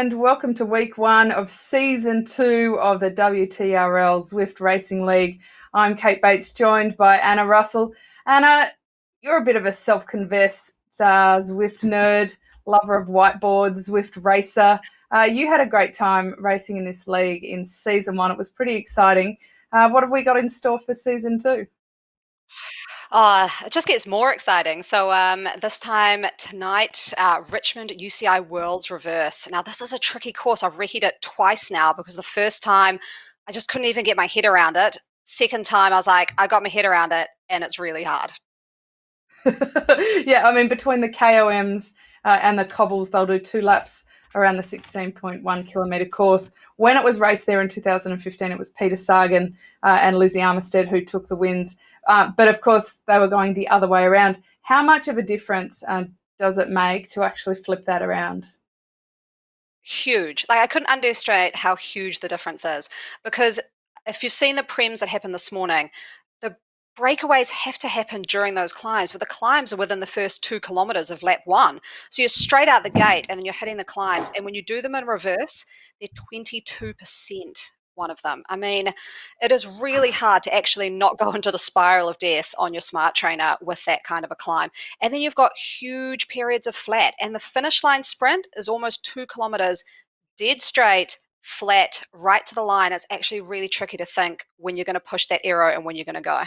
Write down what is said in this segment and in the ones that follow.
and welcome to week one of season 2 of the WTRL Zwift Racing League. I'm Kate Bates, joined by Anna Russell. Anna, you're a bit of a self-confessed Zwift nerd, lover of whiteboards, Zwift racer. You had a great time racing in this league in season 1. It was pretty exciting. What have we got in store for season 2? It just gets more exciting. So this time tonight, Richmond UCI Worlds Reverse. Now, this is a tricky course. I've recce'd it twice now because the first time I just couldn't even get my head around it. Second time, I was like, I got my head around it, and it's really hard. Yeah, I mean, between the KOMs and the cobbles, they'll do 2 laps around the 16.1 kilometre course. When it was raced there in 2015, it was Peter Sagan and Lizzie Armistead who took the wins. But of course, they were going the other way around. How much of a difference does it make to actually flip that around? Huge. Like, I couldn't underestimate how huge the difference is, because if you've seen the prems that happened this morning, the breakaways have to happen during those climbs, but the climbs are within the first 2 kilometers of lap one. So you're straight out the gate and then you're hitting the climbs. And when you do them in reverse, they're 22%, one of them. I mean, it is really hard to actually not go into the spiral of death on your smart trainer with that kind of a climb. And then you've got huge periods of flat, and the finish line sprint is almost 2 kilometers dead straight, flat, right to the line. It's actually really tricky to think when you're going to push that arrow and when you're going to go.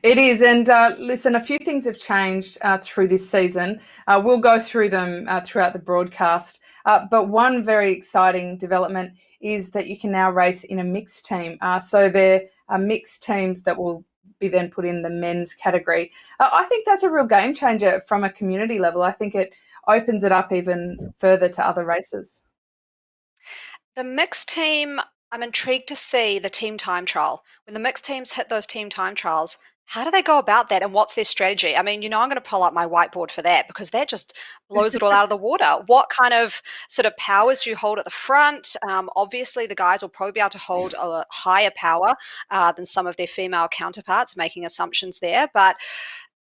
It is, and listen, a few things have changed through this season. We'll go through them throughout the broadcast, but one very exciting development is that you can now race in a mixed team. So there are mixed teams that will be then put in the men's category. I think that's a real game changer from a community level. I think it opens it up even further to other races. The mixed team, I'm intrigued to see the team time trial. When the mixed teams hit those team time trials, how do they go about that and what's their strategy? I mean, I'm going to pull up my whiteboard for that because that just blows it all out of the water. What kind of sort of powers do you hold at the front? Obviously, the guys will probably be able to hold a higher power than some of their female counterparts, making assumptions there. But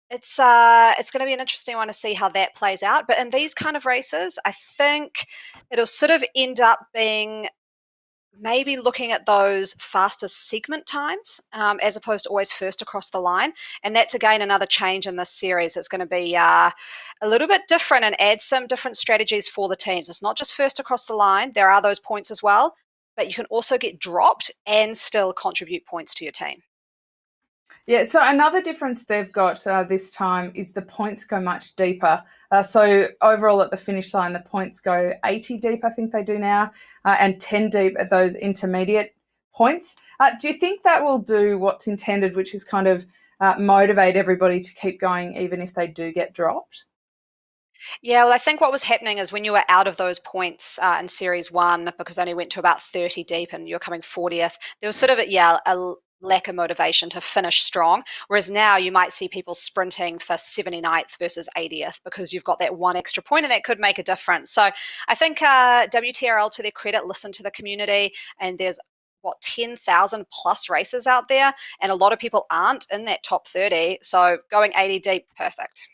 it's going to be an interesting one to see how that plays out. But in these kind of races, I think it'll sort of end up being maybe looking at those faster segment times as opposed to always first across the line. And that's, again, another change in this series. It's going to be a little bit different and add some different strategies for the teams. It's not just first across the line. There are those points as well, but you can also get dropped and still contribute points to your team. Yeah, so another difference they've got this time is the points go much deeper. So overall at the finish line, the points go 80 deep, I think they do now, and 10 deep at those intermediate points. Do you think that will do what's intended, which is kind of motivate everybody to keep going even if they do get dropped? Yeah, well, I think what was happening is when you were out of those points in Series 1, because they only went to about 30 deep and you're coming 40th, there was sort of a lack of motivation to finish strong. Whereas now you might see people sprinting for 79th versus 80th because you've got that one extra point and that could make a difference. So I think WTRL, to their credit, listened to the community, and there's 10,000 plus races out there, and a lot of people aren't in that top 30. So going 80 deep, perfect.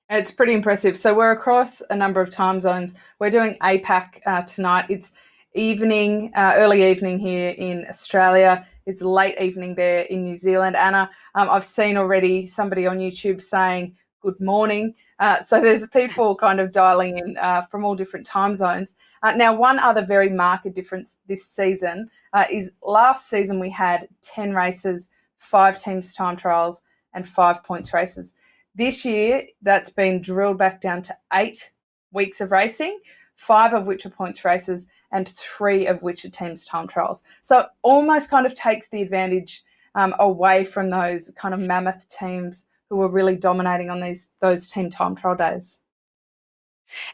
It's pretty impressive. So we're across a number of time zones. We're doing APAC tonight. It's evening, early evening here in Australia. It's late evening there in New Zealand. Anna, I've seen already somebody on YouTube saying good morning. So there's people kind of dialing in from all different time zones. Now, one other very marked difference this season is last season we had 10 races, 5 teams time trials and 5 points races. This year, that's been drilled back down to 8 weeks of racing, 5 of which are points races and 3 of which are teams time trials. So it almost kind of takes the advantage away from those kind of mammoth teams who were really dominating on those team time trial days.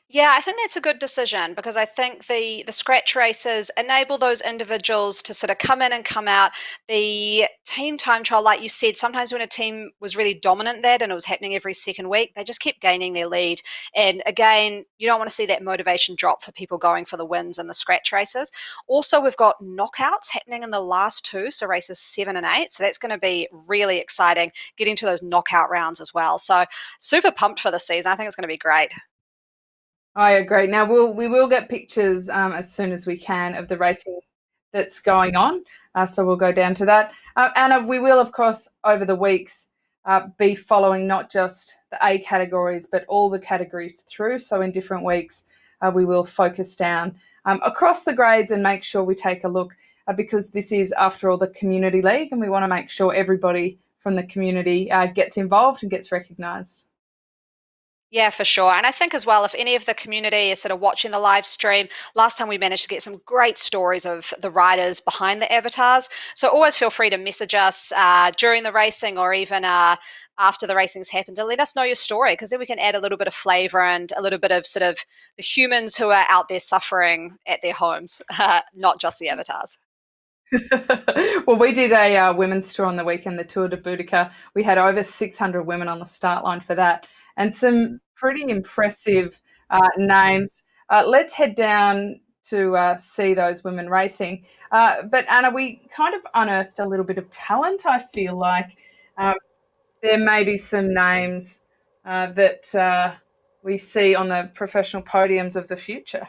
Yeah, I think that's a good decision because I think the scratch races enable those individuals to sort of come in and come out. The team time trial, like you said, sometimes when a team was really dominant that and it was happening every second week, they just kept gaining their lead. And again, you don't want to see that motivation drop for people going for the wins in the scratch races. Also, we've got knockouts happening in the last 2, so races 7 and 8. So that's going to be really exciting, getting to those knockout rounds as well. So super pumped for the season. I think it's going to be great. I agree. Now we will get pictures as soon as we can of the racing that's going on. So we'll go down to that. Anna, we will, of course, over the weeks be following not just the A categories, but all the categories through. So in different weeks, we will focus down across the grades and make sure we take a look because this is, after all, the community league, and we want to make sure everybody from the community gets involved and gets recognised. Yeah, for sure. And I think as well, if any of the community is sort of watching the live stream, last time we managed to get some great stories of the riders behind the avatars. So always feel free to message us during the racing or even after the racing's happened to let us know your story, because then we can add a little bit of flavour and a little bit of sort of the humans who are out there suffering at their homes, not just the avatars. Well, we did a women's tour on the weekend, the Tour de Boudica. We had over 600 women on the start line for that, and some pretty impressive names. Let's head down to see those women racing. But Anna, we kind of unearthed a little bit of talent. I feel like um, there may be some names that we see on the professional podiums of the future.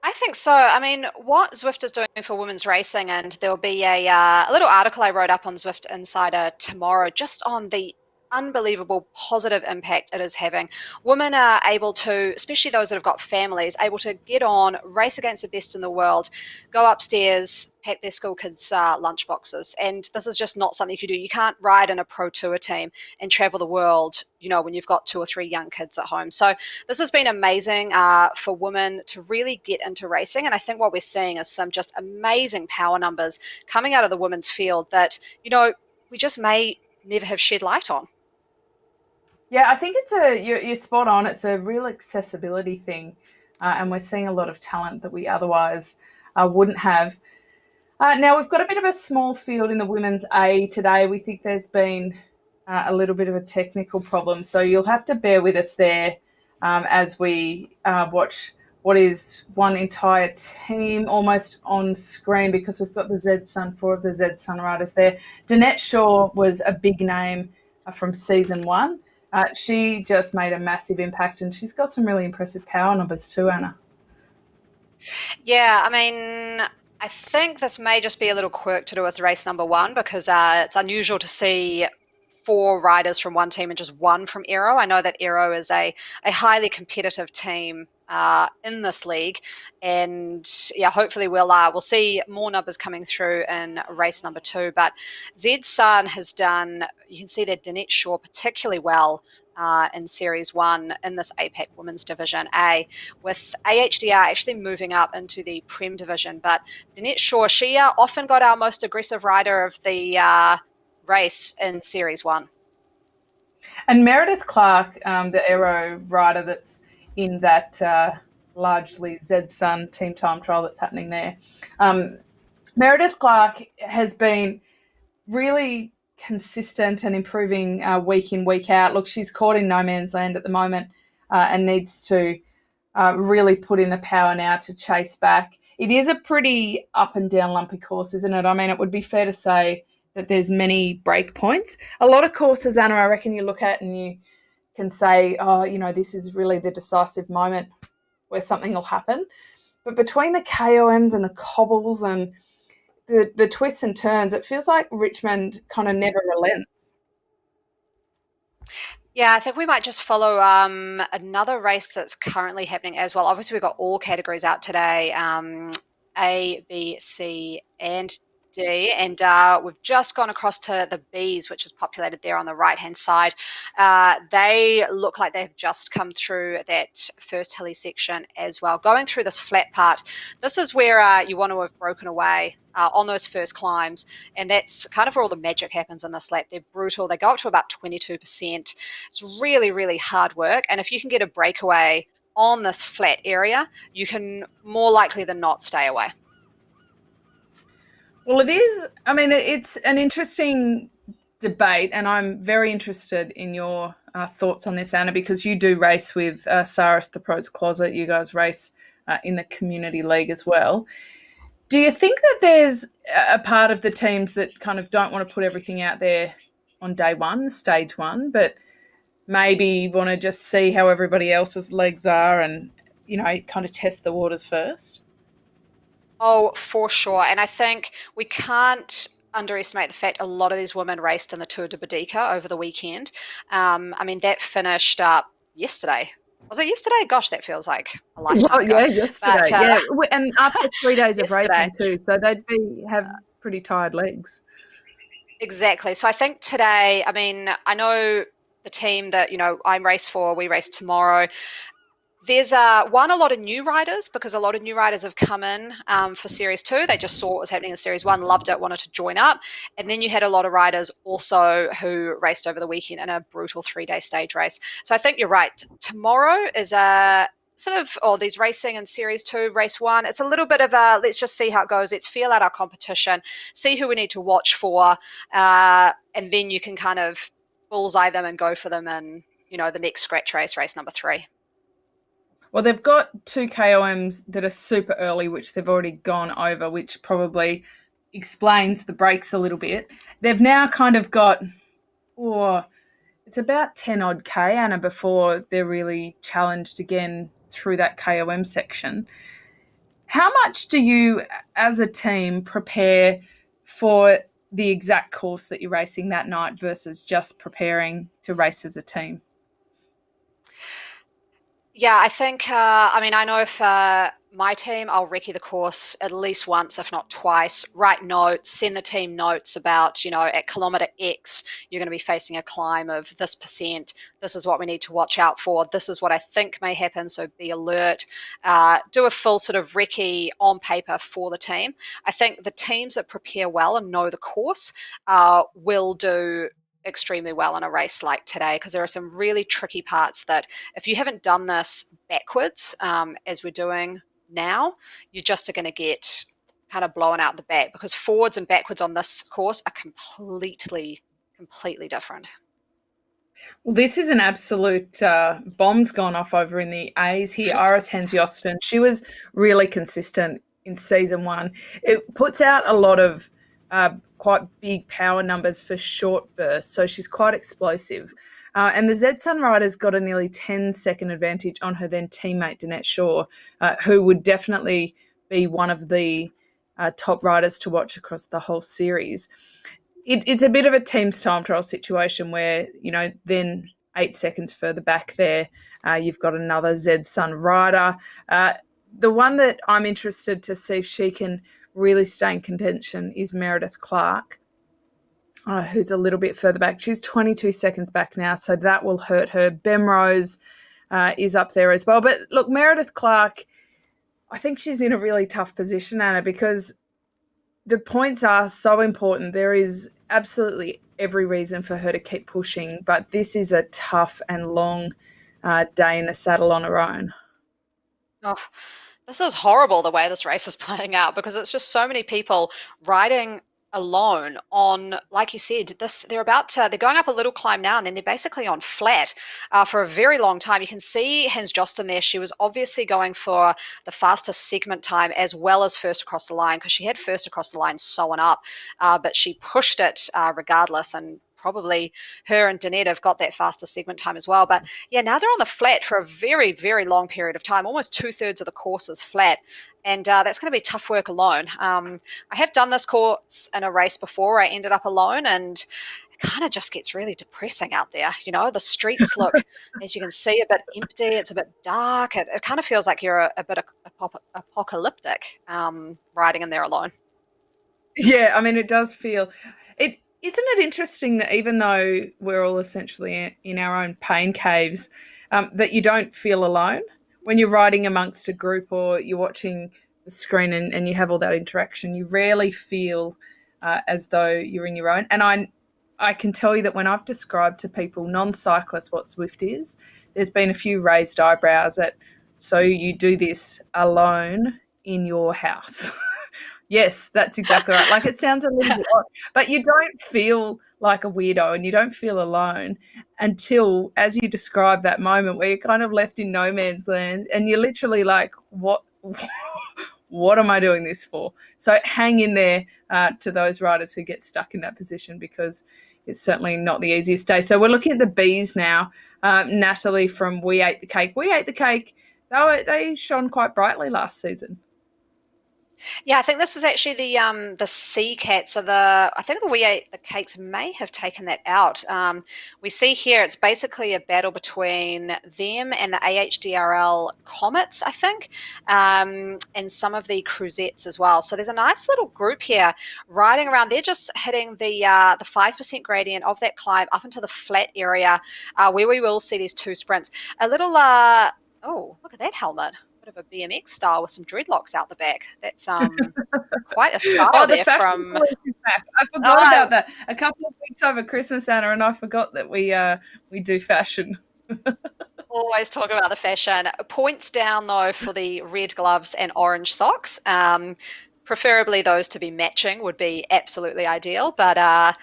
I think so. I mean, what Zwift is doing for women's racing, and there'll be a little article I wrote up on Zwift Insider tomorrow just on the unbelievable positive impact it is having. Women are able to, especially those that have got families, able to get on, race against the best in the world, go upstairs, pack their school kids' lunch boxes. And this is just not something you can do. You can't ride in a pro tour team and travel the world, when you've got 2 or 3 young kids at home. So this has been amazing for women to really get into racing. And I think what we're seeing is some just amazing power numbers coming out of the women's field that, we just may never have shed light on. Yeah, I think you're spot on. It's a real accessibility thing, and we're seeing a lot of talent that we otherwise wouldn't have. Now we've got a bit of a small field in the women's A today. We think there's been a little bit of a technical problem, so you'll have to bear with us there as we watch what is one entire team almost on screen because we've got the Z Sun, 4 of the Z Sun riders there. Danette Shaw was a big name from season 1. She just made a massive impact, and she's got some really impressive power numbers too, Anna. Yeah, I mean, I think this may just be a little quirk to do with race number 1 because it's unusual to see 4 riders from one team and just 1 from Aero. I know that Aero is a highly competitive team in this league, and yeah, hopefully we'll see more numbers coming through in race number 2. But Zed Sun has done. You can see that Danette Shaw particularly well in Series 1 in this APAC Women's Division A, with AHDR actually moving up into the Prem Division. But Danette Shaw, she often got our most aggressive rider of the race in Series 1. And Meredith Clark, the Aero rider that's in that largely Z Sun team time trial that's happening there. Meredith Clark has been really consistent and improving week in, week out. Look, she's caught in no man's land at the moment and needs to really put in the power now to chase back. It is a pretty up and down lumpy course, isn't it? I mean, it would be fair to say that there's many break points. A lot of courses, Anna, I reckon you look at and you can say, oh, this is really the decisive moment where something will happen. But between the KOMs and the cobbles and the twists and turns, it feels like Richmond kind of never relents. Yeah, I think we might just follow another race that's currently happening as well. Obviously, we've got all categories out today, A, B, C, and D, and we've just gone across to the Bs, which is populated there on the right-hand side. They look like they've just come through that first hilly section as well. Going through this flat part, this is where you want to have broken away on those first climbs, and that's kind of where all the magic happens in this lap. They're brutal. They go up to about 22%. It's really, really hard work, and if you can get a breakaway on this flat area, you can more likely than not stay away. Well, it is. I mean, it's an interesting debate, and I'm very interested in your thoughts on this, Anna, because you do race with Saris, the Pros Closet. You guys race in the community league as well. Do you think that there's a part of the teams that kind of don't want to put everything out there on day one, stage one, but maybe want to just see how everybody else's legs are and, kind of test the waters first? Oh, for sure. And I think we can't underestimate the fact a lot of these women raced in the Tour de Boudica over the weekend. I mean, that finished up yesterday. Was it yesterday? Gosh, that feels like a lifetime Well, ago. yeah, But yesterday. Yeah, and after 3 days of yesterday, racing too, so have pretty tired legs. exactly. So I think today, I mean, I know the team that, I'm race for, we race tomorrow. There's a lot of new riders because a lot of new riders have come in for Series 2. They just saw what was happening in Series 1, loved it, wanted to join up. And then you had a lot of riders also who raced over the weekend in a brutal 3-day stage race. So I think you're right. Tomorrow is a sort of, these racing in Series 2, Race 1. It's a little bit of a, let's just see how it goes. Let's feel out our competition, see who we need to watch for, and then you can kind of bullseye them and go for them in, the next scratch race, race number 3. Well, they've got 2 KOMs that are super early, which they've already gone over, which probably explains the breaks a little bit. They've now kind of got, it's about 10 odd K, Anna, before they're really challenged again through that KOM section. How much do you, as a team, prepare for the exact course that you're racing that night versus just preparing to race as a team? Yeah, I think, I mean, I know if my team, I'll recce the course at least once, if not twice, write notes, send the team notes about, at kilometre X, you're going to be facing a climb of this percent. This is what we need to watch out for. This is what I think may happen, so be alert. Do a full sort of recce on paper for the team. I think the teams that prepare well and know the course will do extremely well in a race like today, because there are some really tricky parts that if you haven't done this backwards, as we're doing now, you just are going to get kind of blown out the back, because forwards and backwards on this course are completely different. Well, this is an absolute bomb's gone off over in the A's here. Iris Hans-Josten, she was really consistent in season 1. It puts out a lot of quite big power numbers for short bursts, so she's quite explosive. And the Z-Sun rider's got a nearly 10-second advantage on her then teammate, Danette Shaw, who would definitely be one of the top riders to watch across the whole series. It's a bit of a team's time trial situation where, then 8 seconds further back there, you've got another Z-Sun rider. The one that I'm interested to see if she can really stay in contention is Meredith Clark, who's a little bit further back. She's 22 seconds back now, so that will hurt her. Bemrose is up there as well. But look, Meredith Clark, I think she's in a really tough position, Anna, because the points are so important. There is absolutely every reason for her to keep pushing, but this is a tough and long day in the saddle on her own. Oh, this is horrible the way this race is playing out, because it's just so many people riding alone on, like you said, they're going up a little climb now, and then they're basically on flat for a very long time. You can see Hans Josten there. She was obviously going for the fastest segment time as well as first across the line, because she had first across the line sewn up, but she pushed it regardless, and probably her and Danette have got that faster segment time as well. But yeah, now they're on the flat for a very, very long period of time. Almost 2/3 of the course is flat. And that's going to be tough work alone. I have done this course in a race before. I ended up alone, and it kind of just gets really depressing out there. The streets look, as you can see, a bit empty. It's a bit dark. It kind of feels like you're a bit apocalyptic riding in there alone. Yeah, I mean, it does feel it. Isn't it interesting that even though we're all essentially in our own pain caves, that you don't feel alone when you're riding amongst a group or you're watching the screen and you have all that interaction? You rarely feel as though you're in your own. And I can tell you that when I've described to people, non-cyclists, what Zwift is, there's been a few raised eyebrows at, so you do this alone in your house. Yes, that's exactly right. Like, it sounds a little bit odd, but you don't feel like a weirdo and you don't feel alone until, as you describe that moment where you're kind of left in no man's land and you're literally like, what am I doing this for? So hang in there to those riders who get stuck in that position, because it's certainly not the easiest day. So we're looking at the Bs now. Natalie from We Ate the Cake. We Ate the Cake. They shone quite brightly last season. Yeah, I think this is actually the Sea Cat. So I think the We Ate the Cakes may have taken that out. We see here it's basically a battle between them and the AHDRL Comets, I think, and some of the Cruzettes as well. So there's a nice little group here riding around. They're just hitting the 5% gradient of that climb up into the flat area, where we will see these two sprints. A little oh, look at that helmet. Bit of a BMX style with some dreadlocks out the back. That's quite a style The there fashion from. police is back. I forgot about that. A couple of weeks over Christmas, Anna, and I forgot that we do fashion. Always talk about the fashion. Points down though for the red gloves and orange socks. Preferably those to be matching would be absolutely ideal, but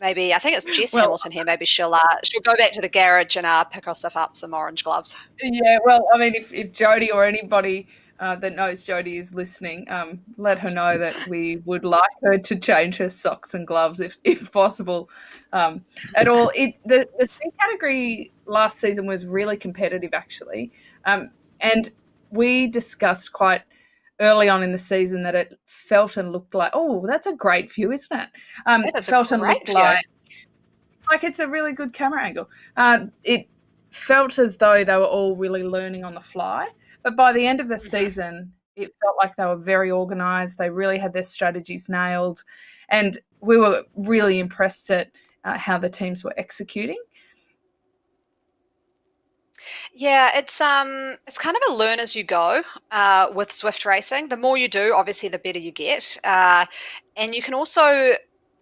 maybe I think it's Jess Hamilton here. Maybe she'll go back to the garage and pick herself up some orange gloves. Yeah, well, I mean, if Jodie or anybody that knows Jodie is listening, let her know that we would like her to change her socks and gloves if possible at all. The C category last season was really competitive, actually, and we discussed quite early on in the season that it felt and looked like, oh, that's a great view, isn't it? That is felt a and looked great view. like it's a really good camera angle. It felt as though they were all really learning on the fly. But by the end of the season, it felt like they were very organised. They really had their strategies nailed. And we were really impressed at how the teams were executing. Yeah, it's kind of a learn as you go with Zwift racing. The more you do, obviously, the better you get. And you can also,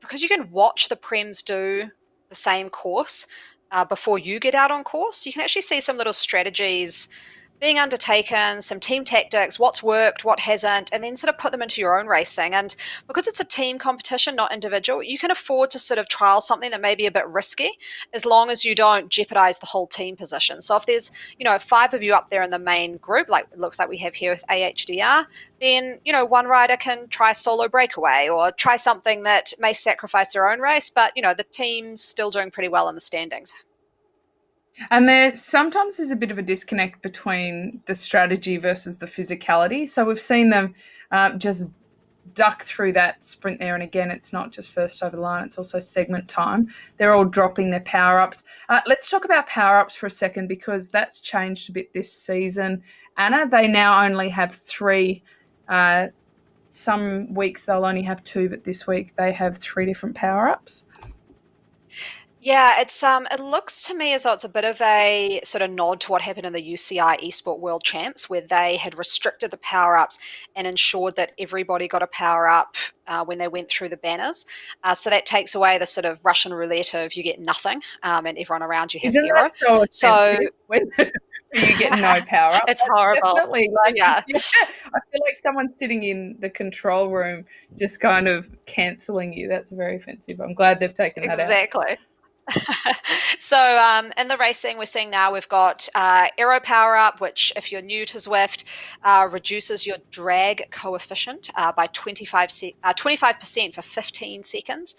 because you can watch the Prems do the same course before you get out on course, you can actually see some little strategies being undertaken, some team tactics, what's worked, what hasn't, and then sort of put them into your own racing. And because it's a team competition, not individual, you can afford to sort of trial something that may be a bit risky as long as you don't jeopardize the whole team position. So if there's, 5 of you up there in the main group, like it looks like we have here with AHDR, then, one rider can try solo breakaway or try something that may sacrifice their own race, but, the team's still doing pretty well in the standings. And there sometimes is a bit of a disconnect between the strategy versus the physicality. So we've seen them just duck through that sprint there. And again, it's not just first over the line, it's also segment time. They're all dropping their power-ups. Let's talk about power-ups for a second because that's changed a bit this season. Anna, they now only have 3. Some weeks they'll only have 2, but this week they have 3 different power-ups. Yeah, it looks to me as though it's a bit of a sort of nod to what happened in the UCI Esport World Champs, where they had restricted the power-ups and ensured that everybody got a power-up when they went through the banners. So that takes away the sort of Russian roulette of you get nothing and everyone around you has Isn't 0. That so expensive when you get no power-up? It's horrible. Definitely. Yeah. I feel like someone's sitting in the control room just kind of cancelling you. That's very offensive. I'm glad they've taken that out. Exactly. So in the racing we're seeing now, we've got Aero Power Up, which if you're new to Zwift, reduces your drag coefficient by 25% for 15 seconds.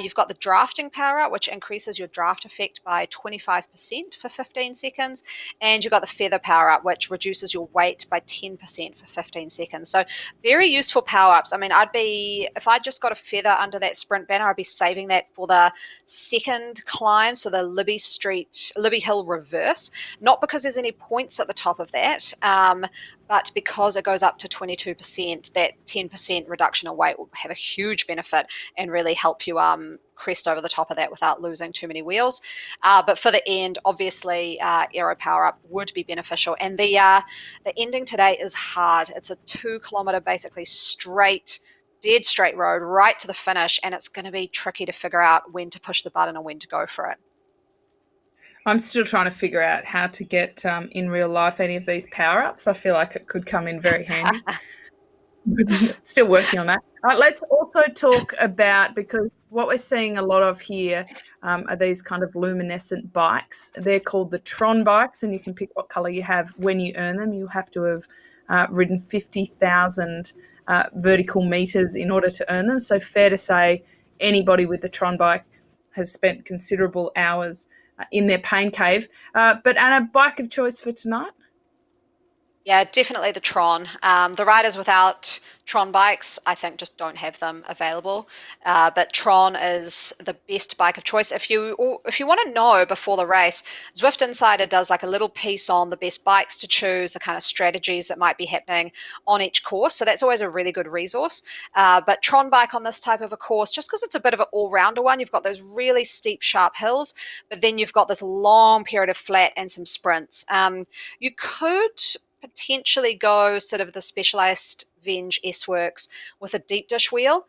You've got the Drafting Power Up, which increases your draft effect by 25% for 15 seconds. And you've got the Feather Power Up, which reduces your weight by 10% for 15 seconds. So very useful power ups. I mean, if I just got a feather under that sprint banner, I'd be saving that for the second climb, so the Libby Hill reverse, not because there's any points at the top of that, but because it goes up to 22%, that 10% reduction in weight will have a huge benefit and really help you crest over the top of that without losing too many wheels. But for the end, obviously, Aero Power Up would be beneficial. And the ending today is hard. It's a 2-kilometer, basically dead straight road right to the finish, and it's going to be tricky to figure out when to push the button and when to go for it. I'm still trying to figure out how to get in real life any of these power-ups. I feel like it could come in very handy. Still working on that. Let's also talk about, because what we're seeing a lot of here are these kind of luminescent bikes. They're called the Tron bikes, and you can pick what colour you have when you earn them. You have to have ridden 50,000 vertical meters in order to earn them. So fair to say anybody with the Tron bike has spent considerable hours in their pain cave. But Anna, bike of choice for tonight? Yeah, definitely the Tron. The riders without Tron bikes, I think, just don't have them available. But Tron is the best bike of choice. If you want to know before the race, Zwift Insider does like a little piece on the best bikes to choose, the kind of strategies that might be happening on each course. So that's always a really good resource. But Tron bike on this type of a course, just because it's a bit of an all-rounder one, you've got those really steep, sharp hills, but then you've got this long period of flat and some sprints. You could potentially go sort of the Specialized Venge S-Works with a deep dish wheel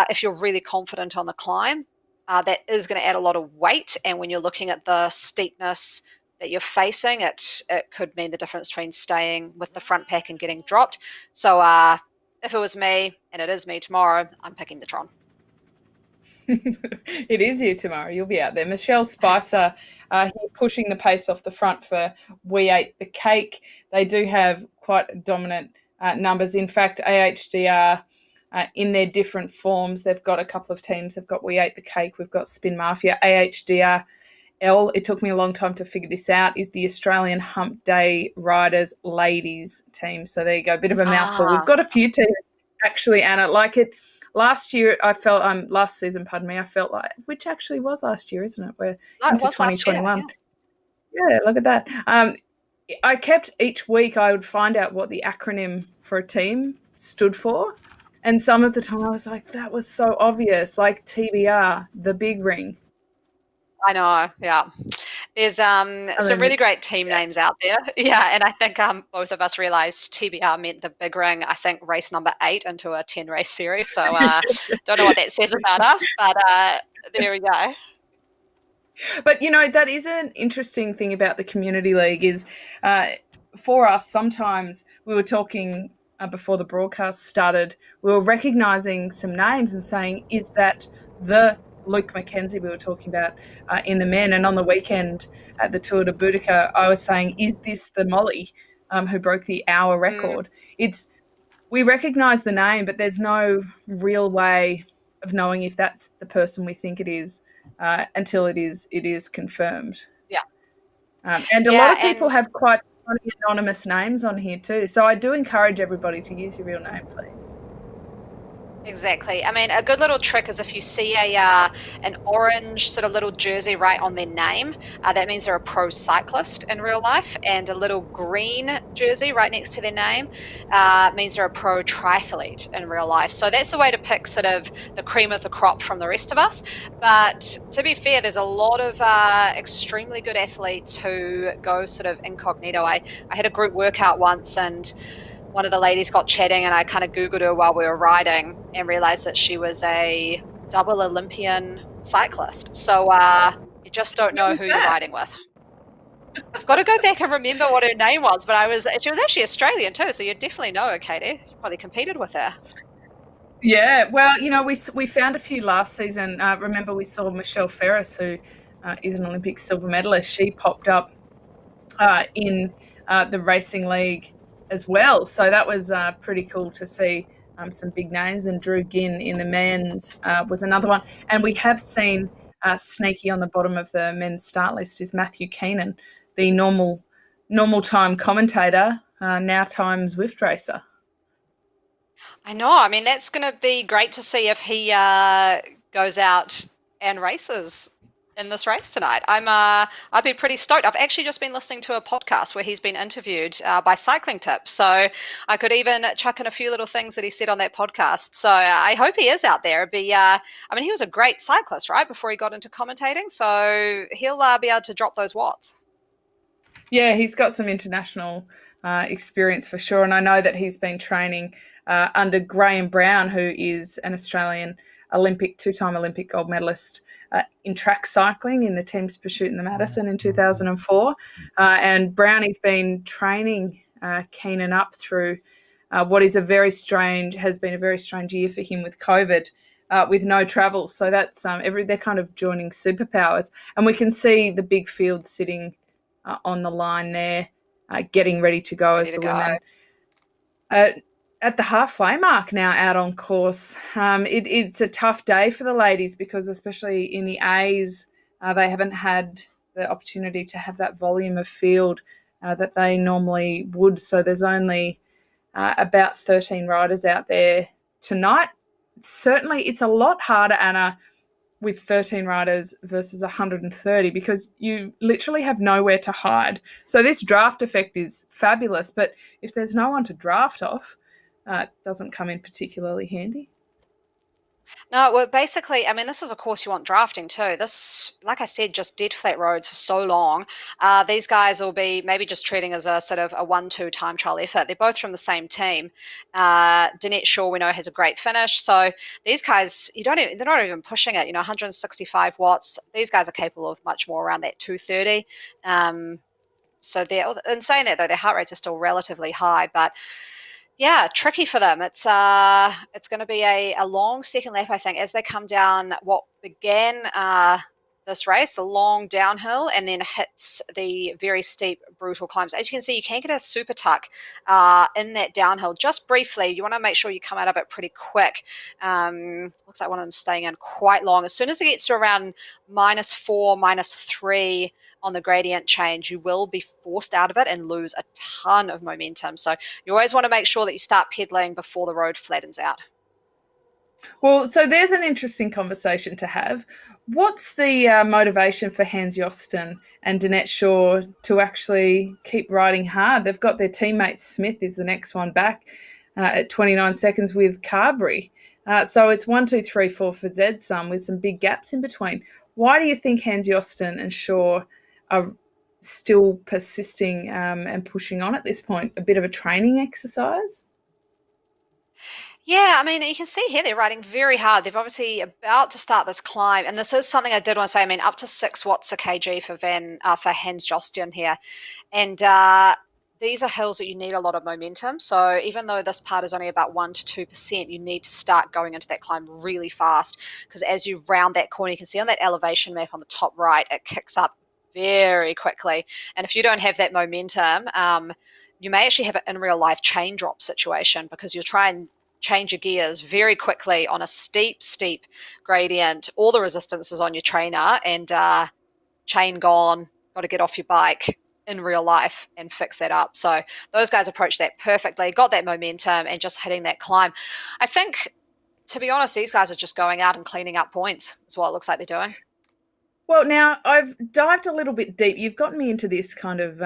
if you're really confident on the climb. That is going to add a lot of weight, and when you're looking at the steepness that you're facing, it could mean the difference between staying with the front pack and getting dropped. So if it was me, and it is me tomorrow, I'm picking the Tron. It is you tomorrow. You'll be out there. Michelle Spicer here pushing the pace off the front for We Ate the Cake. They do have quite dominant numbers. In fact, AHDR in their different forms, they've got a couple of teams. They've got We Ate the Cake. We've got Spin Mafia. AHDR it took me a long time to figure this out, is the Australian Hump Day Riders ladies team. So there you go, a bit of a mouthful. We've got a few teams actually, Anna, like it. Last season, I felt like, which actually was last year, isn't it? We're into 2021. Yeah, look at that. I kept each week, I would find out what the acronym for a team stood for. And some of the time I was like, that was so obvious, like TBR, the big ring. I know, yeah. There's some really great team names out there. Yeah, and I think both of us realised TBR meant the big ring, I think race number 8 into a 10-race series. So don't know what that says about us, but there we go. But, that is an interesting thing about the Community League is for us, sometimes we were talking before the broadcast started, we were recognising some names and saying, is that the Luke McKenzie we were talking about in the men? And on the weekend at the Tour de Boudica, I was saying, is this the Molly who broke the hour record? We recognise the name, but there's no real way of knowing if that's the person we think it is until it is confirmed. Yeah. And a lot of people have quite funny anonymous names on here too. So I do encourage everybody to use your real name, please. Exactly. I mean, a good little trick is if you see an orange sort of little jersey right on their name, that means they're a pro cyclist in real life, and a little green jersey right next to their name means they're a pro triathlete in real life. So that's the way to pick sort of the cream of the crop from the rest of us. But to be fair, there's a lot of extremely good athletes who go sort of incognito. I had a group workout once, and one of the ladies got chatting, and I kind of Googled her while we were riding and realized that she was a double Olympian cyclist. So you just don't know who you're riding with. I've got to go back and remember what her name was, but she was actually Australian too, so you definitely know her, Katie. You probably competed with her. Yeah, well, we found a few last season. Remember, we saw Michelle Ferris, who is an Olympic silver medalist. She popped up in the racing league as well. So that was pretty cool to see some big names. And Drew Ginn in the men's was another one. And we have seen sneaky on the bottom of the men's start list is Matthew Keenan, the normal time commentator, now time Zwift racer. I know. I mean, that's going to be great to see if he goes out and races in this race tonight. I'd be pretty stoked. I've actually just been listening to a podcast where he's been interviewed by Cycling Tips, so I could even chuck in a few little things that he said on that podcast. So I hope he is out there. I mean, he was a great cyclist, right, before he got into commentating, so he'll be able to drop those watts. Yeah, he's got some international experience for sure, and I know that he's been training under Graham Brown, who is an Australian two-time Olympic gold medalist in track cycling in the team's pursuit in the Madison in 2004. And Brownie's been training Keenan up through what is has been a very strange year for him with COVID, with no travel. So that's they're kind of joining superpowers. And we can see the big field sitting on the line there, getting ready to go as the women. at the halfway mark now out on course. It's a tough day for the ladies because especially in the A's, they haven't had the opportunity to have that volume of field that they normally would. So there's only about 13 riders out there tonight. Certainly, it's a lot harder, Anna, with 13 riders versus 130 because you literally have nowhere to hide. So this draft effect is fabulous, but if there's no one to draft off, it doesn't come in particularly handy. No, well, basically, I mean, this is a course you want drafting too. This, like I said, just dead flat roads for so long. These guys will be maybe just treating as a sort of a 1-2 time trial effort. They're both from the same team. Danette Shaw, we know, has a great finish. So they's guys, they're not even pushing it. 165 watts. These guys are capable of much more around that 230. So in saying that though, their heart rates are still relatively high, but yeah, tricky for them. It's going to be a long second lap, I think, as they come down what began this race, a long downhill, and then hits the very steep, brutal climbs. As you can see, you can get a super tuck in that downhill just briefly. You want to make sure you come out of it pretty quick. Looks like one of them staying in quite long. As soon as it gets to around -4, -3 on the gradient change, you will be forced out of it and lose a ton of momentum. So you always want to make sure that you start pedaling before the road flattens out. Well, so there's an interesting conversation to have. What's the motivation for Hans Joosten and Danette Shaw to actually keep riding hard? They've got their teammate Smith is the next one back at 29 seconds with Carberry. So it's 1, 2, 3, 4 for Zsum with some big gaps in between. Why do you think Hans Joosten and Shaw are still persisting and pushing on at this point? A bit of a training exercise? Yeah, I mean, you can see here they're riding very hard. They've obviously about to start this climb, and this is something I did want to say. I mean, up to 6 watts a kg for Hans Joosten here, and these are hills that you need a lot of momentum. So even though this part is only about 1 to 2%, you need to start going into that climb really fast because as you round that corner, you can see on that elevation map on the top right, it kicks up very quickly. And if you don't have that momentum, you may actually have an in real life chain drop situation because you'll try and change your gears very quickly on a steep gradient. All the resistance is on your trainer and chain gone, got to get off your bike in real life and fix that up. So those guys approached that perfectly, got that momentum and just hitting that climb. I think, to be honest, these guys are just going out and cleaning up points is what it looks like they're doing. Well, now I've dived a little bit deep. You've gotten me into this kind of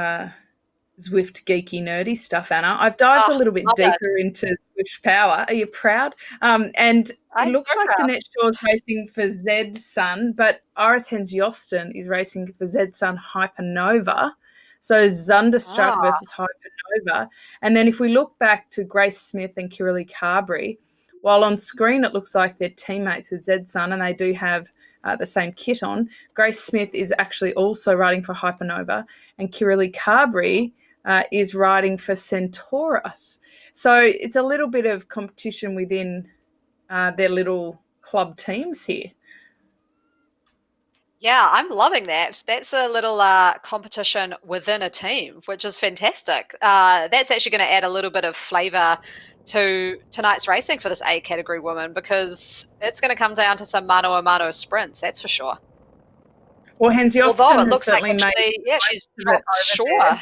Zwift geeky nerdy stuff, Anna. I've dived a little bit deeper into Zwift power. Are you proud? And it looks like Danette Shaw's racing for Zsum, but Iris Hans Joosten is racing for Zsum Hypernova. So Zunderstruck versus Hypernova. And then if we look back to Grace Smith and Kirili Carberry, while on screen it looks like they're teammates with Zsum and they do have the same kit on, Grace Smith is actually also riding for Hypernova and Kirili Carberry is riding for Centaurus. So it's a little bit of competition within their little club teams here. Yeah, I'm loving that. That's a little competition within a team, which is fantastic. That's actually going to add a little bit of flavour to tonight's racing for this A category woman because it's going to come down to some mano a mano sprints, that's for sure. Well, Hans Joosten although it looks like she's dropped Shaw.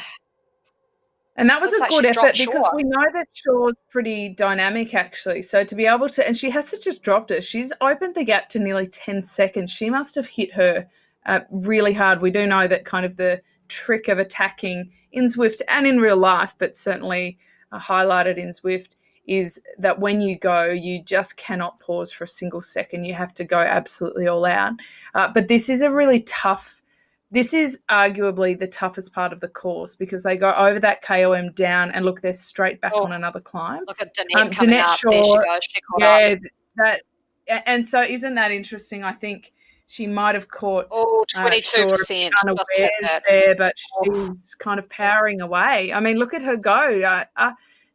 And that was a good effort because we know that Shaw's pretty dynamic, actually. So to be able to, and she hasn't just dropped her, she's opened the gap to nearly 10 seconds. She must have hit her really hard. We do know that kind of the trick of attacking in Zwift and in real life, but certainly highlighted in Zwift, is that when you go, you just cannot pause for a single second. You have to go absolutely all out. But this is a really tough. This is arguably the toughest part of the course because they go over that KOM down and look, they're straight back on another climb. Look at Danette coming up. Shaw, there she goes. She caught up. And so isn't that interesting? I think she might have caught 22% unawares there, but she's kind of powering away. I mean, look at her go.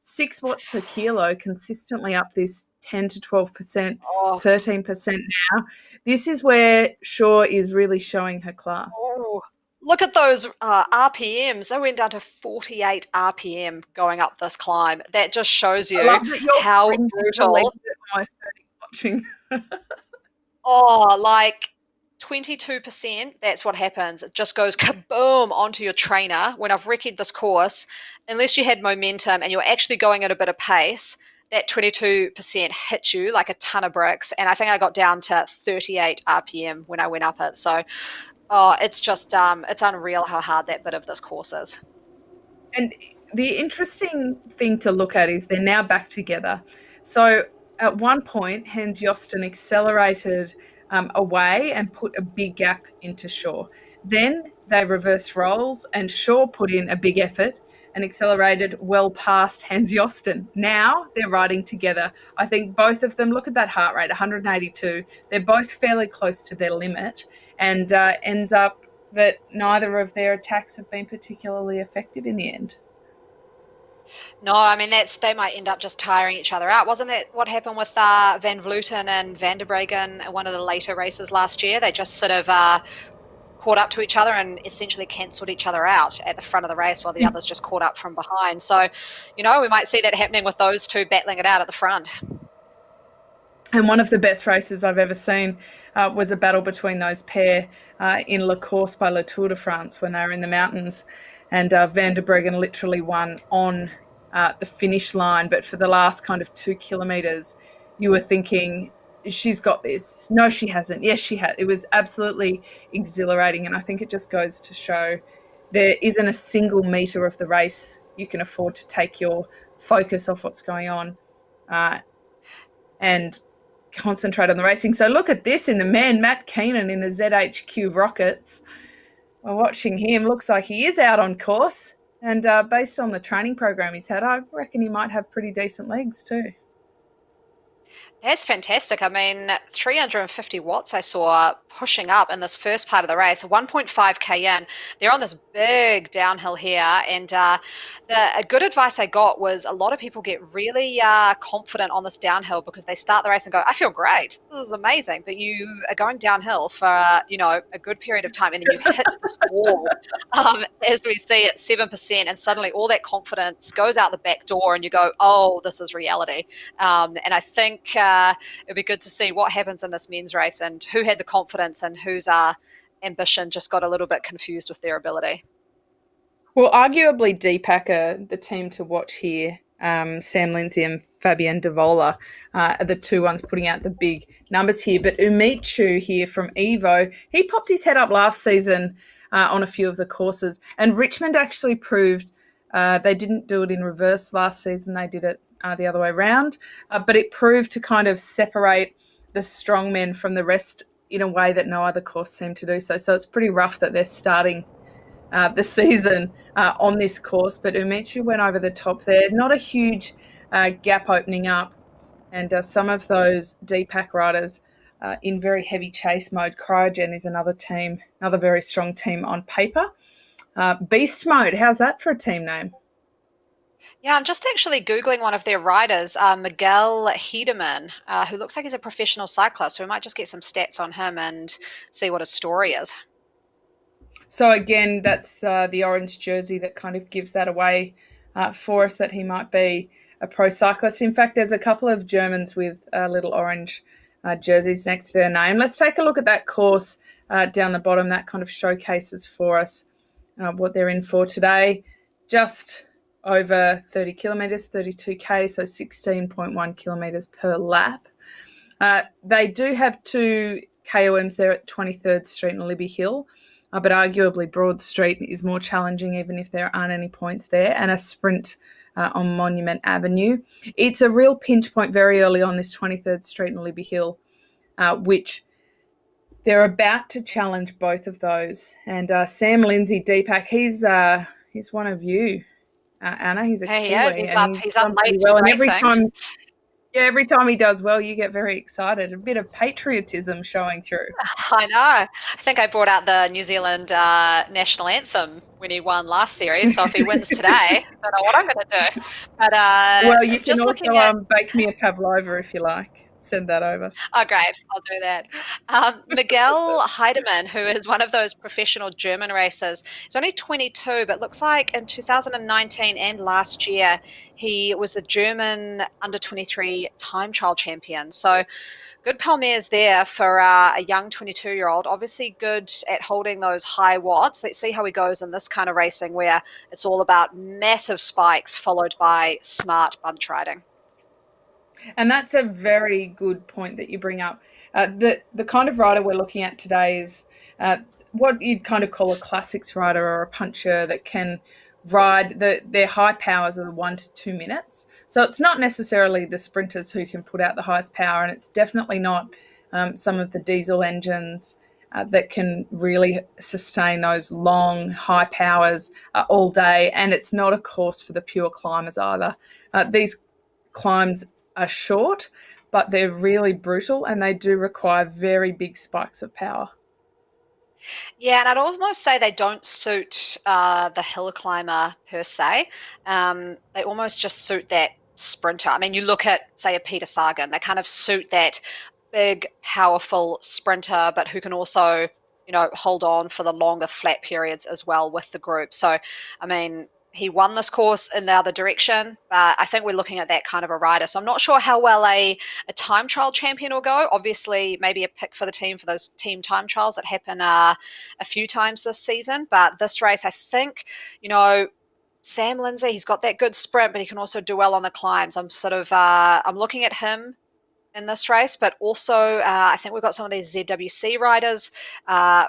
6 watts per kilo consistently up this 10 to 12%, 13% now. This is where Shaw is really showing her class. look at those RPMs. They went down to 48 RPM going up this climb. That just shows I you love that you're how cringing. Your legs brutal. are almost hurting watching. Oh, like 22%, that's what happens. It just goes kaboom onto your trainer. When I've recce'd this course, unless you had momentum and you're actually going at a bit of pace, that 22% hits you like a ton of bricks. And I think I got down to 38 RPM when I went up it. So, oh, it's just, it's unreal how hard that bit of this course is. And the interesting thing to look at is they're now back together. So at one point, Hans Josten accelerated away and put a big gap into Shaw. Then they reversed roles and Shaw put in a big effort and accelerated well past Hans Josten. Now they're riding together. I think both of them, look at that heart rate, 182. They're both fairly close to their limit, and ends up that neither of their attacks have been particularly effective in the end. No, I mean they might end up just tiring each other out. Wasn't that what happened with Van Vleuten and Van der Breggen in one of the later races last year? They just sort of caught up to each other and essentially cancelled each other out at the front of the race while the others just caught up from behind. So, we might see that happening with those two battling it out at the front. And one of the best races I've ever seen was a battle between those pair in La Course by La Tour de France when they were in the mountains. And Van der Breggen literally won on the finish line. But for the last kind of 2 kilometres, you were thinking, she's got this. No, she hasn't. Yes, she had. It was absolutely exhilarating. And I think it just goes to show there isn't a single metre of the race you can afford to take your focus off what's going on and concentrate on the racing. So look at this in the men, Matt Keenan in the ZHQ Rockets. We're watching him. Looks like he is out on course. And based on the training program he's had, I reckon he might have pretty decent legs too. That's fantastic. I mean, 350 watts I saw pushing up in this first part of the race, 1.5k in. They're on this big downhill here, and a good advice I got was a lot of people get really confident on this downhill because they start the race and go, I feel great. This is amazing. But you are going downhill for, a good period of time, and then you hit this wall, as we see at 7%, and suddenly all that confidence goes out the back door, and you go, oh, this is reality. And I think it'd be good to see what happens in this men's race and who had the confidence and whose ambition just got a little bit confused with their ability. Well, arguably Deepak are the team to watch here. Sam Lindsay and Fabian Devola are the two ones putting out the big numbers here. But Umichu here from Evo, he popped his head up last season on a few of the courses. And Richmond actually proved they didn't do it in reverse last season. They did it the other way around. But it proved to kind of separate the strong men from the rest in a way that no other course seemed to do so. So it's pretty rough that they're starting the season on this course. But Umichu went over the top there. Not a huge gap opening up. And some of those Deepak riders in very heavy chase mode. Cryogen is another team, another very strong team on paper. Beast Mode, how's that for a team name? Yeah, I'm just actually Googling one of their riders, Miguel Hederman, who looks like he's a professional cyclist. So we might just get some stats on him and see what his story is. So again, that's the orange jersey that kind of gives that away for us that he might be a pro cyclist. In fact, there's a couple of Germans with little orange jerseys next to their name. Let's take a look at that course down the bottom. That kind of showcases for us what they're in for today. Just over 30 kilometres, 32k, so 16.1 kilometres per lap. They do have two KOMs there at 23rd Street and Libby Hill, but arguably Broad Street is more challenging even if there aren't any points there, and a sprint on Monument Avenue. It's a real pinch point very early on this 23rd Street and Libby Hill, which they're about to challenge both of those. And Sam Lindsay, Deepak, he's one of you. Anna, he's a Kiwi. He's up late well. And racing. every time he does well, you get very excited. A bit of patriotism showing through. I know. I think I brought out the New Zealand national anthem when he won last series. So if he wins today, I don't know what I'm going to do. But well, you can also bake me a pavlova if you like. Send that over. Oh, great. I'll do that. Miguel Heidemann, who is one of those professional German racers, is only 22, but looks like in 2019 and last year, he was the German under 23 time trial champion. So good Palmares there for a young 22-year-old. Obviously good at holding those high watts. Let's see how he goes in this kind of racing where it's all about massive spikes followed by smart bunch riding. And that's a very good point that you bring up. The kind of rider we're looking at today is what you'd kind of call a classics rider or a puncher that can ride their high powers are 1 to 2 minutes. So it's not necessarily the sprinters who can put out the highest power, and it's definitely not some of the diesel engines that can really sustain those long high powers all day. And it's not a course for the pure climbers either. These climbs are short, but they're really brutal and they do require very big spikes of power. Yeah, and I'd almost say they don't suit the hill climber per se. They almost just suit that sprinter. I mean, you look at, say, a Peter Sagan, they kind of suit that big, powerful sprinter, but who can also, hold on for the longer flat periods as well with the group. So, I mean, he won this course in the other direction, but I think we're looking at that kind of a rider. So I'm not sure how well a time trial champion will go. Obviously, maybe a pick for the team for those team time trials that happen a few times this season. But this race, I think, Sam Lindsay, he's got that good sprint, but he can also do well on the climbs. I'm looking at him in this race, but also I think we've got some of these ZWC riders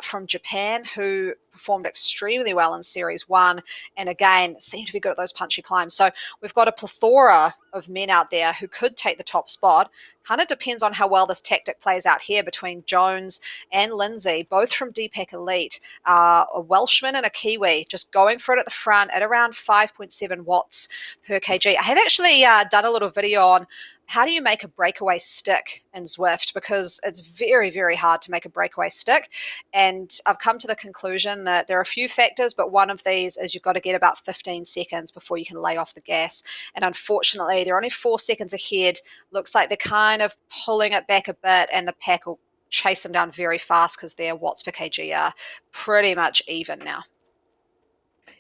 from Japan who performed extremely well in Series 1 and again seem to be good at those punchy climbs. So we've got a plethora of men out there who could take the top spot. Kind of depends on how well this tactic plays out here between Jones and Lindsay, both from DPAC Elite, a Welshman and a Kiwi, just going for it at the front at around 5.7 watts per kg. I have actually done a little video on how do you make a breakaway stick in Zwift, because it's very, very hard to make a breakaway stick. And I've come to the conclusion that there are a few factors, but one of these is you've got to get about 15 seconds before you can lay off the gas. And unfortunately, they're only 4 seconds ahead. Looks like they're kind of pulling it back a bit, and the pack will chase them down very fast because their watts per kg are pretty much even now.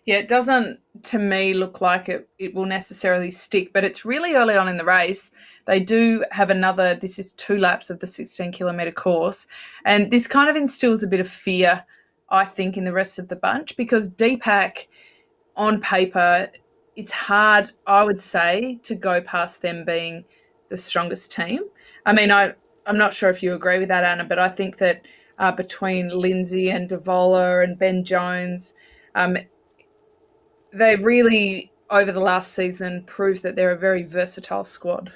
Yeah, it doesn't, to me, look like it will necessarily stick, but it's really early on in the race. They do have this is 2 laps of the 16-kilometre course, and this kind of instills a bit of fear, I think, in the rest of the bunch, because DPAC, on paper, it's hard, I would say, to go past them being the strongest team. I mean, I'm not sure if you agree with that, Anna, but I think that between Lindsay and Devola and Ben Jones, they really, over the last season, proved that they're a very versatile squad.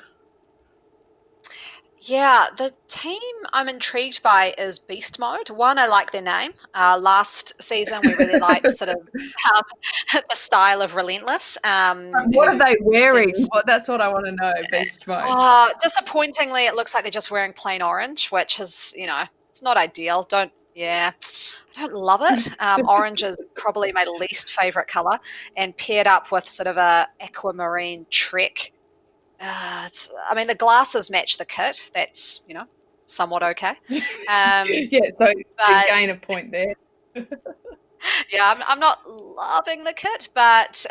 Yeah, the team I'm intrigued by is Beast Mode. One, I like their name. Last season, we really liked sort of the style of Relentless. What are they wearing? That's what I want to know, Beast Mode. Disappointingly, it looks like they're just wearing plain orange, which is, it's not ideal. I don't love it. Orange is probably my least favorite color, and paired up with sort of a aquamarine Trek. The glasses match the kit. That's, somewhat okay. Yeah, so you gain a point there. Yeah, I'm not loving the kit, but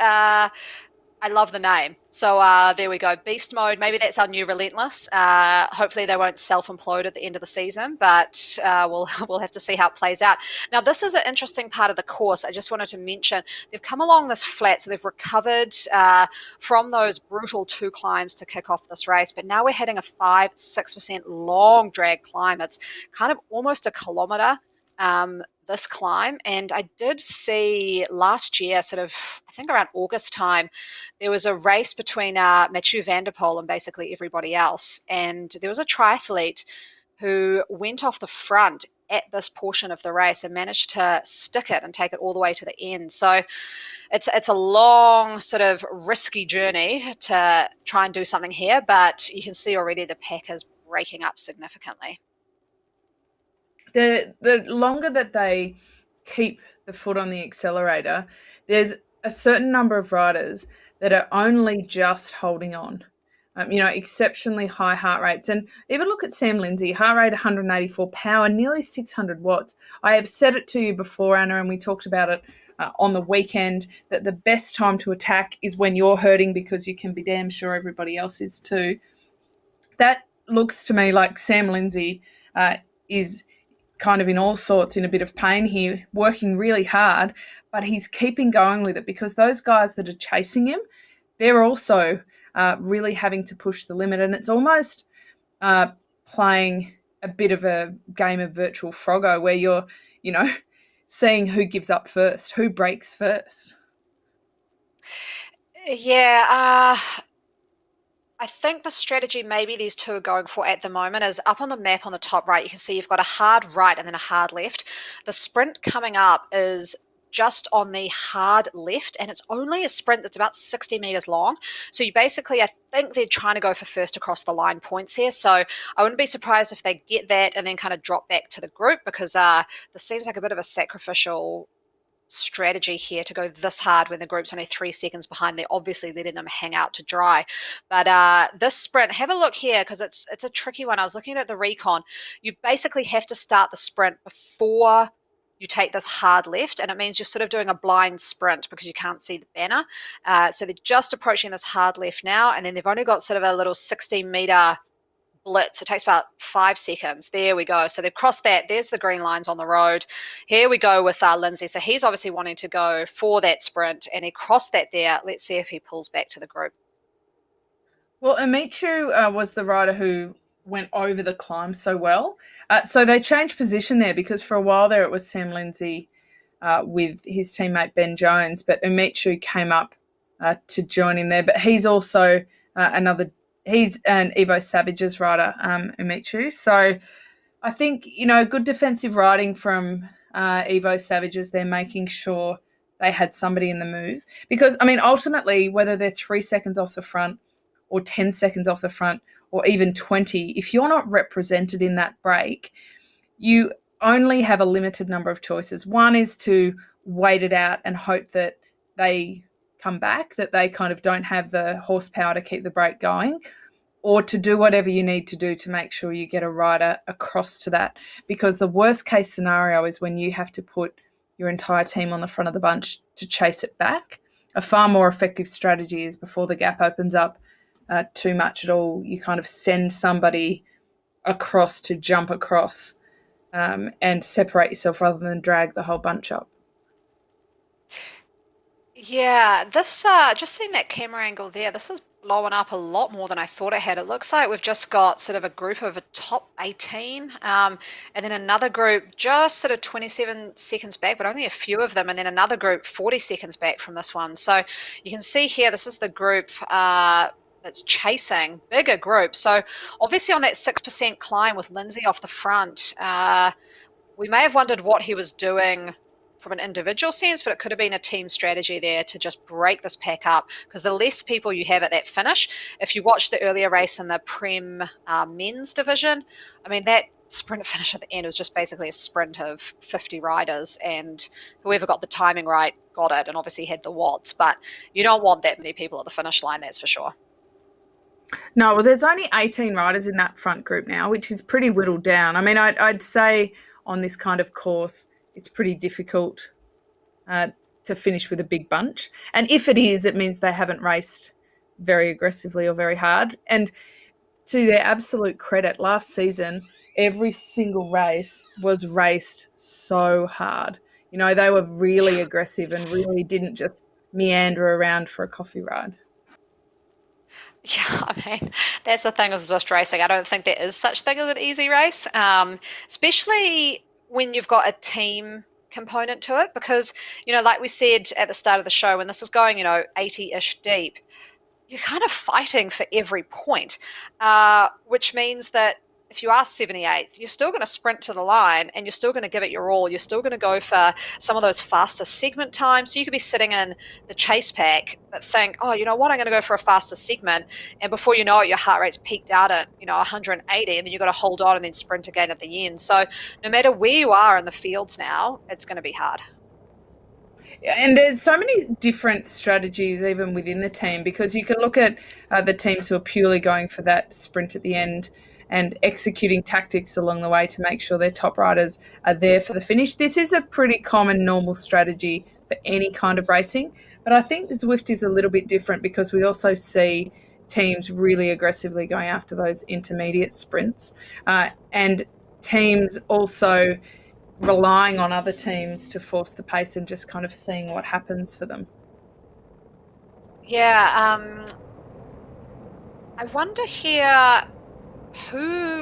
I love the name. So there we go, Beast Mode. Maybe that's our new Relentless. Hopefully they won't self-implode at the end of the season, but we'll have to see how it plays out. Now, this is an interesting part of the course. I just wanted to mention they've come along this flat, so they've recovered from those brutal 2 climbs to kick off this race, but now we're hitting a 5-6% long drag climb. It's kind of almost a kilometre. This climb, and I did see last year, sort of, I think around August time, there was a race between Mathieu van der Poel and basically everybody else, and there was a triathlete who went off the front at this portion of the race and managed to stick it and take it all the way to the end. So it's a long, sort of risky journey to try and do something here, but you can see already the pack is breaking up significantly. The longer that they keep the foot on the accelerator, there's a certain number of riders that are only just holding on. exceptionally high heart rates. And even look at Sam Lindsay, heart rate 184, power nearly 600 watts. I have said it to you before, Anna, and we talked about it on the weekend, that the best time to attack is when you're hurting, because you can be damn sure everybody else is too. That looks to me like Sam Lindsay is kind of in all sorts, in a bit of pain here, working really hard, but he's keeping going with it, because those guys that are chasing him, they're also really having to push the limit. And it's almost playing a bit of a game of virtual Froggo, where you're, seeing who gives up first, who breaks first. Yeah, I think the strategy maybe these two are going for at the moment is up on the map on the top right. You can see you've got a hard right and then a hard left. The sprint coming up is just on the hard left, and it's only a sprint that's about 60 meters long. So you basically, I think they're trying to go for first across the line points here. So I wouldn't be surprised if they get that and then kind of drop back to the group, because this seems like a bit of a sacrificial strategy here to go this hard when the group's only 3 seconds behind. They're obviously letting them hang out to dry. But this sprint, have a look here, because it's a tricky one. I was looking at the recon. You basically have to start the sprint before you take this hard left, and it means you're sort of doing a blind sprint because you can't see the banner. So they're just approaching this hard left now, and then they've only got sort of a little 60-meter blitz. It takes about 5 seconds. There we go. So they've crossed that. There's the green lines on the road. Here we go with Lindsay. So he's obviously wanting to go for that sprint, and he crossed that there. Let's see if he pulls back to the group. Well, Amichu was the rider who went over the climb so well. So they changed position there, because for a while there it was Sam Lindsay with his teammate Ben Jones, but Amichu came up to join him there. But he's also he's an Evo Savages rider, Amichu. So I think, good defensive riding from Evo Savages. They're making sure they had somebody in the move, because, ultimately, whether they're 3 seconds off the front or 10 seconds off the front, or even 20, if you're not represented in that break, you only have a limited number of choices. One is to wait it out and hope that they come back, that they kind of don't have the horsepower to keep the break going, or to do whatever you need to do to make sure you get a rider across to that. Because the worst case scenario is when you have to put your entire team on the front of the bunch to chase it back. A far more effective strategy is, before the gap opens up too much at all, you kind of send somebody across to jump across and separate yourself, rather than drag the whole bunch up. Yeah, this just seeing that camera angle there, this is blowing up a lot more than I thought it had. It looks like we've just got sort of a group of a top 18, and then another group just sort of 27 seconds back, but only a few of them, and then another group 40 seconds back from this one. So you can see here, this is the group that's chasing, bigger group. So obviously on that 6% climb with Lindsay off the front, we may have wondered what he was doing from an individual sense, but it could have been a team strategy there to just break this pack up, because the less people you have at that finish, if you watched the earlier race in the Prem men's division, that sprint finish at the end was just basically a sprint of 50 riders, and whoever got the timing right got it, and obviously had the watts, but you don't want that many people at the finish line, that's for sure. No, well, there's only 18 riders in that front group now, which is pretty whittled down. I'd say on this kind of course, it's pretty difficult to finish with a big bunch. And if it is, it means they haven't raced very aggressively or very hard. And to their absolute credit, last season, every single race was raced so hard. They were really aggressive and really didn't just meander around for a coffee ride. Yeah, that's the thing with Zwift racing. I don't think there is such thing as an easy race, especially when you've got a team component to it, because, like we said at the start of the show, when this is going, 80-ish deep, you're kind of fighting for every point, which means that if you are 78th, you're still going to sprint to the line, and you're still going to give it your all. You're still going to go for some of those faster segment times. So you could be sitting in the chase pack, but think, oh, you know what, I'm going to go for a faster segment. And before you know it, your heart rate's peaked out at, 180, and then you've got to hold on and then sprint again at the end. So no matter where you are in the fields now, it's going to be hard. And there's so many different strategies even within the team, because you can look at the teams who are purely going for that sprint at the end and executing tactics along the way to make sure their top riders are there for the finish. This is a pretty common normal strategy for any kind of racing, but I think Zwift is a little bit different because we also see teams really aggressively going after those intermediate sprints, and teams also relying on other teams to force the pace and just kind of seeing what happens for them. Yeah, I wonder here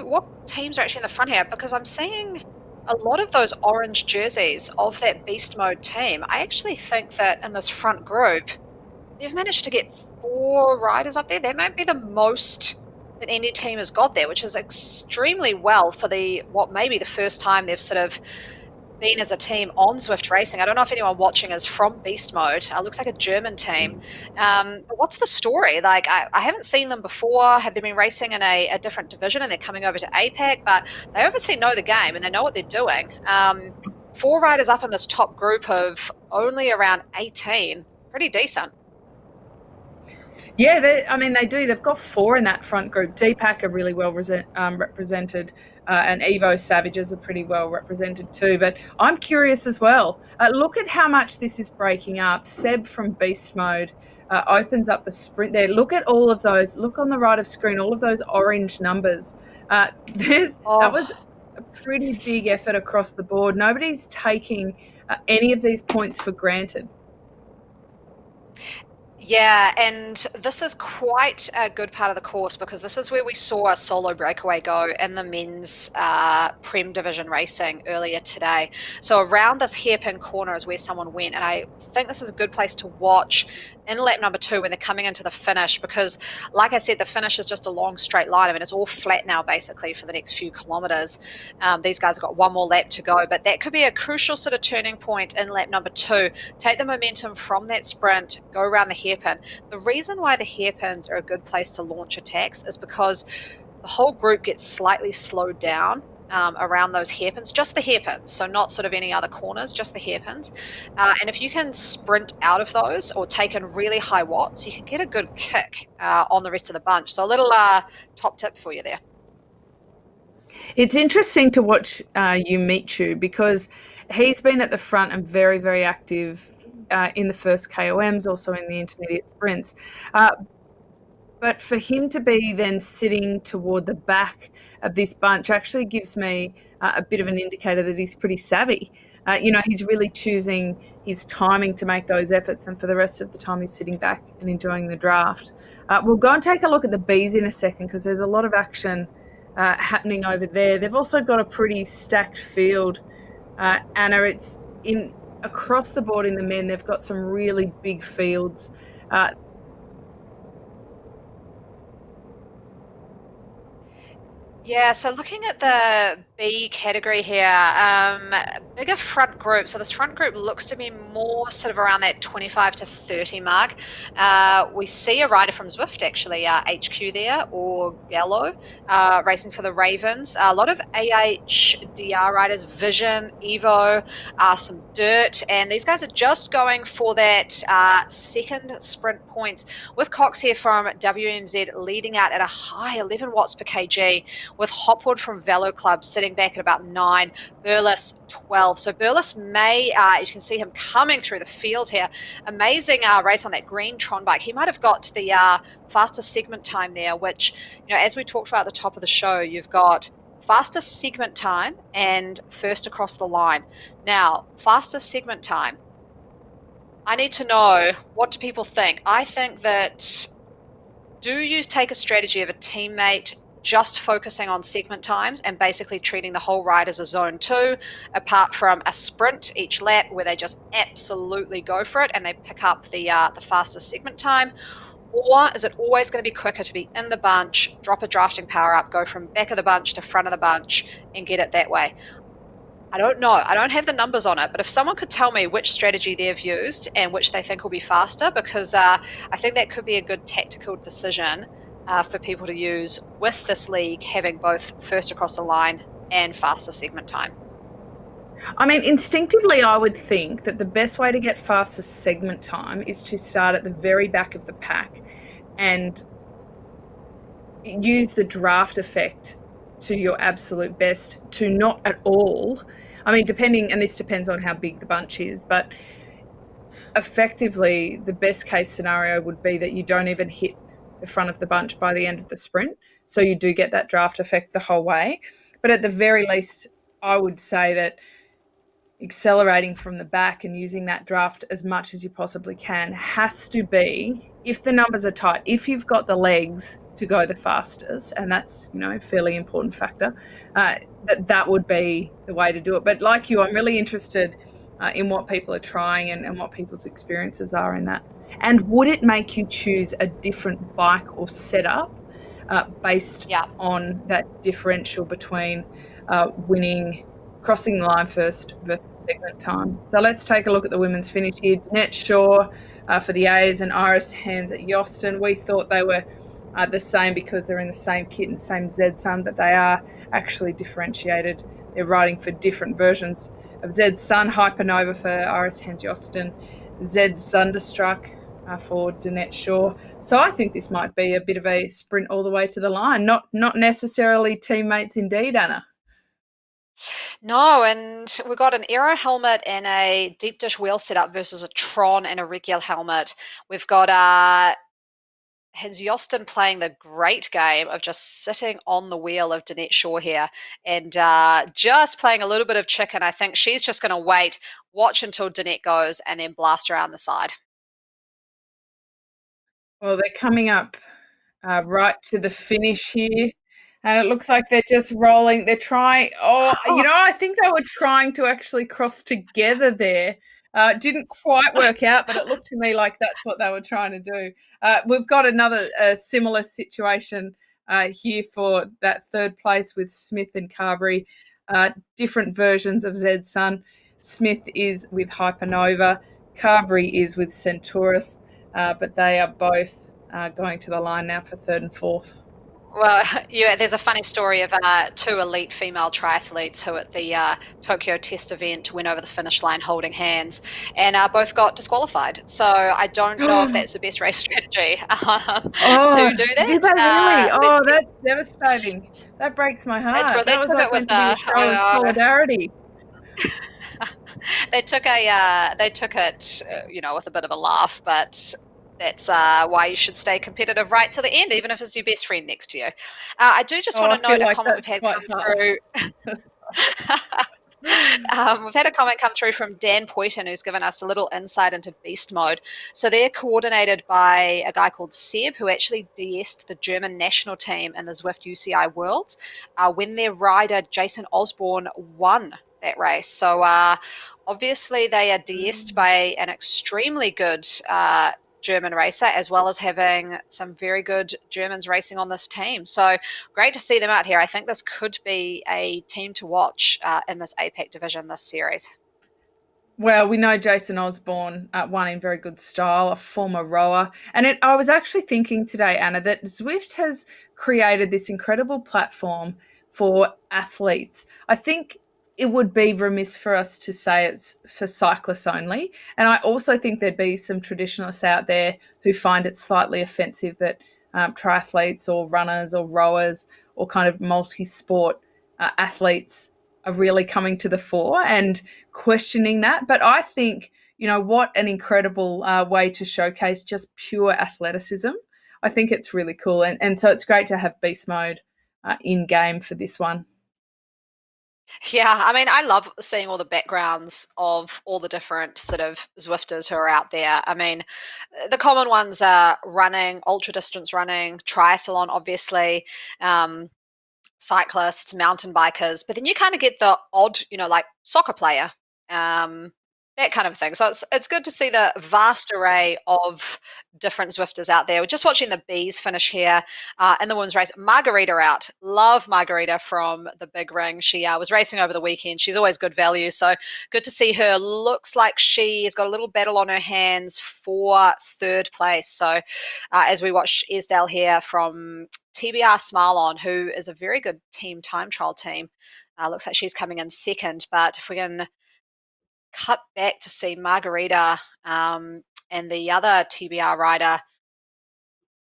what teams are actually in the front here, because I'm seeing a lot of those orange jerseys of that beast mode team. I actually think that in this front group, they've managed to get 4 riders up there. That might be the most that any team has got there, which is extremely well for what may be the first time they've sort of been as a team on Zwift Racing. I don't know if anyone watching is from Beast Mode. Looks like a German team. But what's the story? Like, I haven't seen them before. Have they been racing in a different division and they're coming over to APAC? But they obviously know the game and they know what they're doing. 4 riders up in this top group of only around 18. Pretty decent. Yeah, they do. They've got 4 in that front group. DPAC are really well represented, and Evo Savages are pretty well represented too. But I'm curious as well. Look at how much this is breaking up. Seb from Beast Mode opens up the sprint there. Look at all of those. Look on the right of screen, all of those orange numbers. That was a pretty big effort across the board. Nobody's taking any of these points for granted. Yeah, and this is quite a good part of the course, because this is where we saw a solo breakaway go in the men's Prem Division racing earlier today. So around this hairpin corner is where someone went, and I think this is a good place to watch in lap number 2 when they're coming into the finish, because like I said, the finish is just a long straight line. I mean, it's all flat now basically for the next few kilometers. These guys have got one more lap to go, but that could be a crucial sort of turning point in lap number 2. Take the momentum from that sprint, go around the hairpin. The reason why the hairpins are a good place to launch attacks is because the whole group gets slightly slowed down around those hairpins, just the hairpins, so not sort of any other corners, just the hairpins. And if you can sprint out of those or take in really high watts, you can get a good kick on the rest of the bunch. So a little top tip for you there. It's interesting to watch Yumichu, because he's been at the front and very, very active in the first KOMs, also in the intermediate sprints. But for him to be then sitting toward the back of this bunch actually gives me a bit of an indicator that he's pretty savvy. He's really choosing his timing to make those efforts, and for the rest of the time he's sitting back and enjoying the draft. We'll go and take a look at the Bs in a second, because there's a lot of action happening over there. They've also got a pretty stacked field, Anna. It's across the board in the men. They've got some really big fields. Yeah, so looking at the B category here, bigger front group. So this front group looks to be more sort of around that 25 to 30 mark. We see a rider from Zwift actually, HQ there, or Gallo, racing for the Ravens. A lot of AHDR riders, Vision, Evo, some Dirt, and these guys are just going for that second sprint points, with Cox here from WMZ leading out at a high 11 watts per kg, with Hopwood from Velo Club sitting back at about 9, Burles 12. So Burles may, as you can see him coming through the field here, amazing race on that green Tron bike. He might have got the fastest segment time there, which, as we talked about at the top of the show, you've got fastest segment time and first across the line. Now, fastest segment time, I need to know, what do people think? I think that, do you take a strategy of a teammate just focusing on segment times and basically treating the whole ride as a zone 2, apart from a sprint each lap where they just absolutely go for it and they pick up the fastest segment time? Or is it always going to be quicker to be in the bunch, drop a drafting power up, go from back of the bunch to front of the bunch and get it that way? I don't know. I don't have the numbers on it, but if someone could tell me which strategy they've used and which they think will be faster, because I think that could be a good tactical decision for people to use with this league having both first across the line and faster segment time. I mean, instinctively, I would think that the best way to get fastest segment time is to start at the very back of the pack and use the draft effect to your absolute best to not at all. I mean, depending, and this depends on how big the bunch is, but effectively, the best case scenario would be that you don't even hit the front of the bunch by the end of the sprint. So you do get that draft effect the whole way. But at the very least, I would say that accelerating from the back and using that draft as much as you possibly can has to be, if the numbers are tight, if you've got the legs to go the fastest, and that's, a fairly important factor, that would be the way to do it. But like you, I'm really interested in what people are trying and what people's experiences are in that. And would it make you choose a different bike or setup based Yeah. on that differential between crossing the line first versus segment time? So let's take a look at the women's finish here. Jeanette Shaw for the A's and Iris Hands at Yoston. We thought they were the same because they're in the same kit and same Z-Sun, but they are actually differentiated. They're riding for different versions of Z-Sun. Hypernova for Iris Hands Yoston. Z-Thunderstruck for Jeanette Shaw. So I think this might be a bit of a sprint all the way to the line. Not necessarily teammates indeed, Anna. No, and we've got an Aero helmet and a deep dish wheel setup versus a Tron and a regular helmet. We've got Hans Jostin playing the great game of just sitting on the wheel of Danette Shaw here and just playing a little bit of chicken. I think she's just going to wait, watch until Danette goes, and then blast around the side. Well, they're coming up right to the finish here. And it looks like they're just rolling. They're trying. I think they were trying to actually cross together there. Didn't quite work out, but it looked to me like that's what they were trying to do. We've got another similar situation here for that third place with Smith and Carberry. Different versions of Z-Sun. Smith is with Hypernova. Carberry is with Centaurus. But they are both going to the line now for third and fourth. Well, yeah, there's a funny story of two elite female triathletes who at the Tokyo test event went over the finish line holding hands and both got disqualified. So I don't know if that's the best race strategy to do that. Did they really? That's devastating. That breaks my heart. That was like meant to be a show of solidarity. They took it, with a bit of a laugh, but that's why you should stay competitive right to the end, even if it's your best friend next to you. I do just want to note a comment we've had come through. We've had a comment come through from Dan Poyton, who's given us a little insight into beast mode. So they're coordinated by a guy called Seb, who actually DS'd the German national team in the Zwift UCI Worlds when their rider Jason Osborne won that race. So obviously they are DS'd by an extremely good German racer, as well as having some very good Germans racing on this team. So great to see them out here. I think this could be a team to watch in this APAC division this series. Well, we know Jason Osborne won in very good style, a former rower. And I was actually thinking today, Anna, that Zwift has created this incredible platform for athletes. I think it would be remiss for us to say it's for cyclists only. And I also think there'd be some traditionalists out there who find it slightly offensive that triathletes or runners or rowers or kind of multi-sport athletes are really coming to the fore and questioning that. But I think, what an incredible way to showcase just pure athleticism. I think it's really cool. And so it's great to have beast mode in game for this one. Yeah, I mean, I love seeing all the backgrounds of all the different sort of Zwifters who are out there. I mean, the common ones are running, ultra distance running, triathlon, obviously, cyclists, mountain bikers, but then you kind of get the odd, like soccer player, that kind of thing. So it's good to see the vast array of different Zwifters out there. We're just watching the bees finish here in the women's race. Margarita out. Love Margarita from the big ring. She was racing over the weekend. She's always good value. So good to see her. Looks like she has got a little battle on her hands for third place. So as we watch Esdale here from TBR Smile On, who is a very good team time trial team. Looks like she's coming in second. But if we can cut back to see Margarita and the other TBR rider,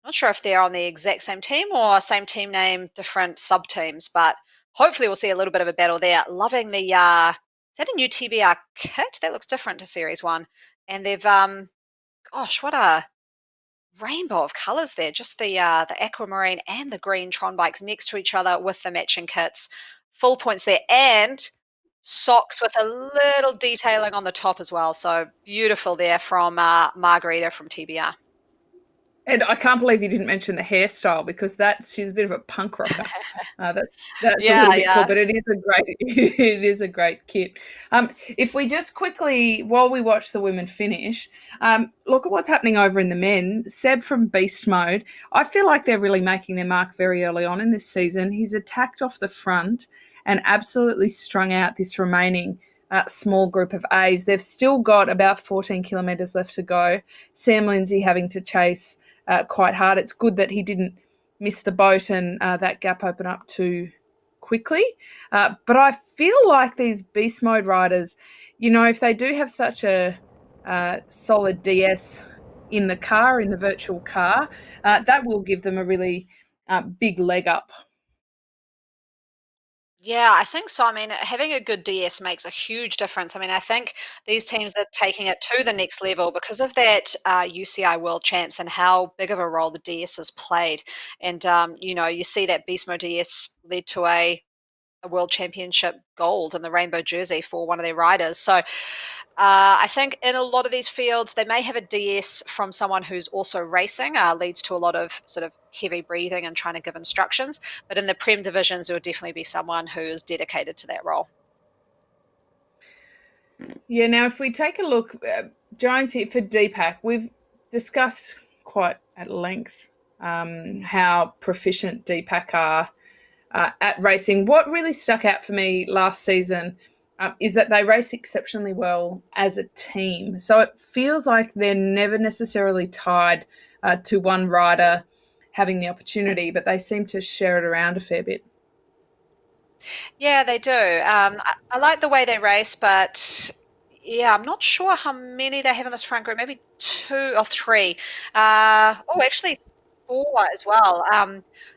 not sure if they're on the exact same team or same team name, different sub teams, but hopefully we'll see a little bit of a battle there. Loving the is that a new TBR kit? That looks different to Series 1. And they've gosh, what a rainbow of colours there. Just the aquamarine and the green Tron bikes next to each other with the matching kits. Full points there. And socks with a little detailing on the top as well. So beautiful there from Margarita from TBR. And I can't believe you didn't mention the hairstyle, because she's a bit of a punk rocker. That's a Yeah, little bit cool, yeah. but it is a great it is a great kit. If we just quickly, while we watch the women finish, look at what's happening over in the men. Seb from Beast Mode, I feel like they're really making their mark very early on in this season. He's attacked off the front and absolutely strung out this remaining small group of A's. They've still got about 14 kilometres left to go. Sam Lindsay having to chase quite hard. It's good that he didn't miss the boat and that gap open up too quickly. But I feel like these beast mode riders, if they do have such a solid DS in the car, in the virtual car, that will give them a really big leg up. Yeah, I think so. I mean, having a good DS makes a huge difference. I mean, I think these teams are taking it to the next level because of that UCI World Champs and how big of a role the DS has played. And, you see that Beast Mode DS led to a World Championship gold in the rainbow jersey for one of their riders. So I think in a lot of these fields, they may have a DS from someone who's also racing, leads to a lot of sort of heavy breathing and trying to give instructions. But in the Prem divisions, there would definitely be someone who is dedicated to that role. Yeah, now if we take a look, Jones here for DPAC, we've discussed quite at length how proficient DPAC are at racing. What really stuck out for me last season is that they race exceptionally well as a team. So it feels like they're never necessarily tied to one rider having the opportunity, but they seem to share it around a fair bit. Yeah, they do. I like the way they race, but yeah, I'm not sure how many they have in this front group. Maybe two or three. Actually, four as well.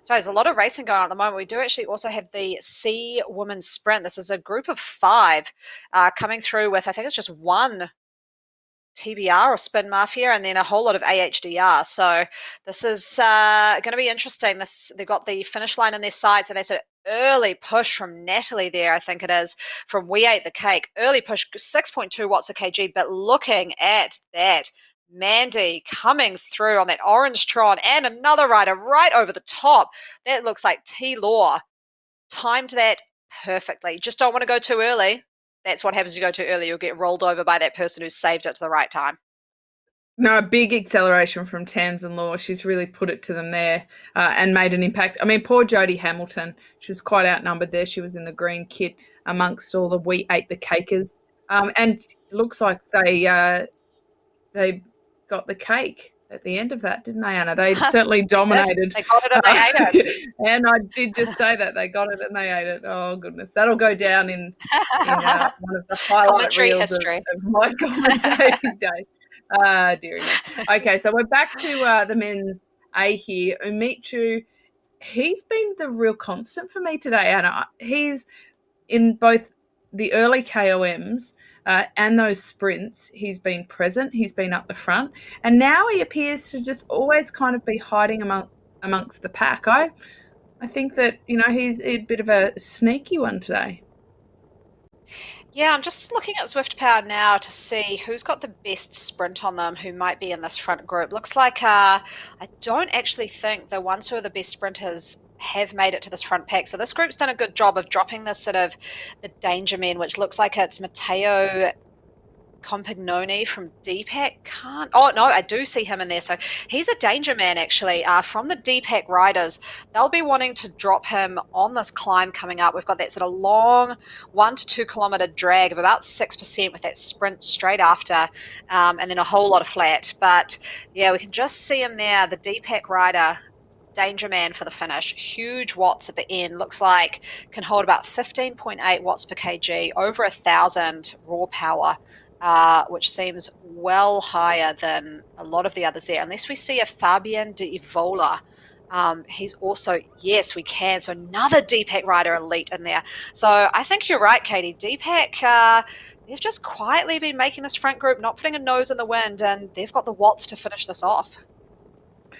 So there's a lot of racing going on at the moment. We do actually also have the C Women's Sprint. This is a group of five coming through with, I think it's just one TBR or Spin Mafia, and then a whole lot of AHDR. So this is going to be interesting. They've got the finish line in their sights, and there's an early push from Natalie there, I think it is, from We Ate the Cake. Early push, 6.2 watts a kg, but looking at that, Mandy coming through on that orange Tron, and another rider right over the top. That looks like T-Law. Timed that perfectly. Just don't want to go too early. That's what happens if you go too early. You'll get rolled over by that person who's saved it to the right time. No, a big acceleration from Tamsin Law. She's really put it to them there and made an impact. I mean, poor Jodie Hamilton. She was quite outnumbered there. She was in the green kit amongst all the We Ate the Cakers. And it looks like they got the cake at the end of that, didn't they, Anna? They certainly dominated. They got it and they ate it. And I did just say that. They got it and they ate it. Oh, goodness. That'll go down in one of the highlight Commentary reels history. of my commentating day. Dearie me. Okay, so we're back to the men's A here. Umichu, he's been the real constant for me today, Anna. He's in both the early KOMs and those sprints. He's been present. He's been up the front. And now he appears to just always kind of be hiding amongst the pack. I think that, he's a bit of a sneaky one today. Yeah, I'm just looking at Zwift Power now to see who's got the best sprint on them, who might be in this front group. Looks like I don't actually think the ones who are the best sprinters have made it to this front pack. So this group's done a good job of dropping this sort of the danger men, which looks like it's Matteo Compagnoni from DPAC. Oh no, I do see him in there. So he's a danger man actually. From the DPAC riders, they'll be wanting to drop him on this climb coming up. We've got that sort of long 1 to 2 kilometer drag of about 6% with that sprint straight after, and then a whole lot of flat. But yeah, we can just see him there, the DPAC rider danger man for the finish. Huge watts at the end. Looks like can hold about 15.8 watts per kg, over 1,000 raw power, which seems well higher than a lot of the others there. Unless we see a Fabian de Evola. He's also, yes, we can. So another Deepak rider elite in there. So I think you're right, Katie. Deepak, they've just quietly been making this front group, not putting a nose in the wind, and they've got the watts to finish this off.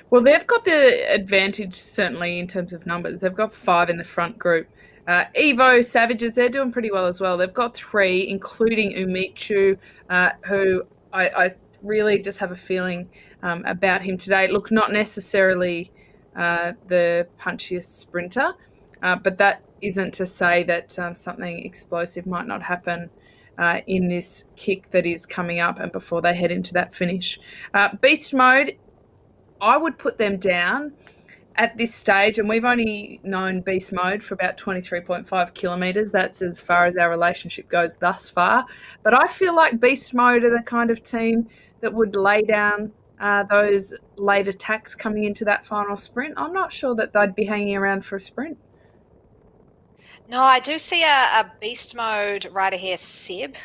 Well, they've got the advantage, certainly, in terms of numbers. They've got 5 in the front group. Evo Savages, they're doing pretty well as well. They've got 3, including Umichu, who I really just have a feeling about him today. Look, not necessarily the punchiest sprinter, but that isn't to say that something explosive might not happen in this kick that is coming up and before they head into that finish. Beast mode, I would put them down at this stage, and we've only known beast mode for about 23.5 kilometres. That's as far as our relationship goes thus far. But I feel like beast mode are the kind of team that would lay down those late attacks coming into that final sprint. I'm not sure that they'd be hanging around for a sprint. No, I do see a beast mode rider here, Seb,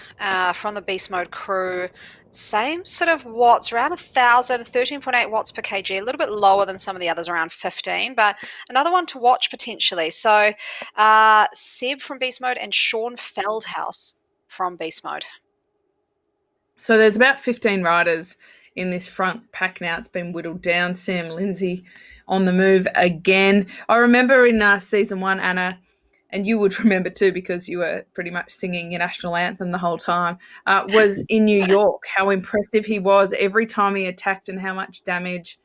from the beast mode crew. Same sort of watts, around 1,000, 13.8 watts per kg, a little bit lower than some of the others, around 15, but another one to watch potentially. So Seb from beast mode and Sean Feldhouse from beast mode. So there's about 15 riders in this front pack now. It's been whittled down. Sam Lindsay on the move again. I remember in season 1, Anna, and you would remember too because you were pretty much singing your national anthem the whole time, was in New York, how impressive he was every time he attacked and how much damage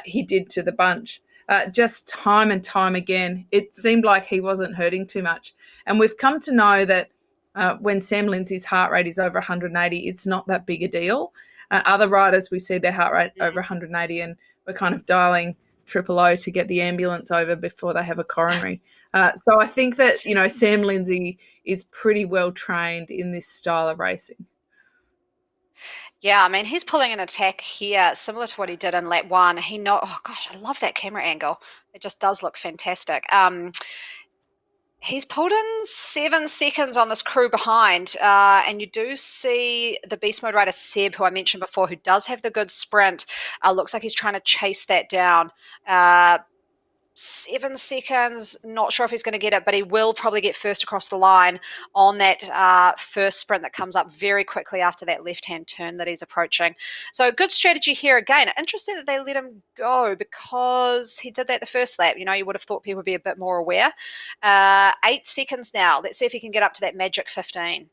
he did to the bunch. Just time and time again, it seemed like he wasn't hurting too much. And we've come to know that when Sam Lindsay's heart rate is over 180, it's not that big a deal. Other riders, we see their heart rate over 180 and we're kind of dialing triple O to get the ambulance over before they have a coronary. So I think that, Sam Lindsay is pretty well trained in this style of racing. Yeah, I mean, he's pulling an attack here, similar to what he did in lap 1. Oh gosh, I love that camera angle. It just does look fantastic. He's pulled in 7 seconds on this crew behind, and you do see the beast mode rider Seb, who I mentioned before, who does have the good sprint. Looks like he's trying to chase that down. 7 seconds, not sure if he's going to get it, but he will probably get first across the line on that first sprint that comes up very quickly after that left-hand turn that he's approaching. So good strategy here again. Interesting that they let him go because he did that the first lap. You would have thought people would be a bit more aware. 8 seconds now. Let's see if he can get up to that magic 15.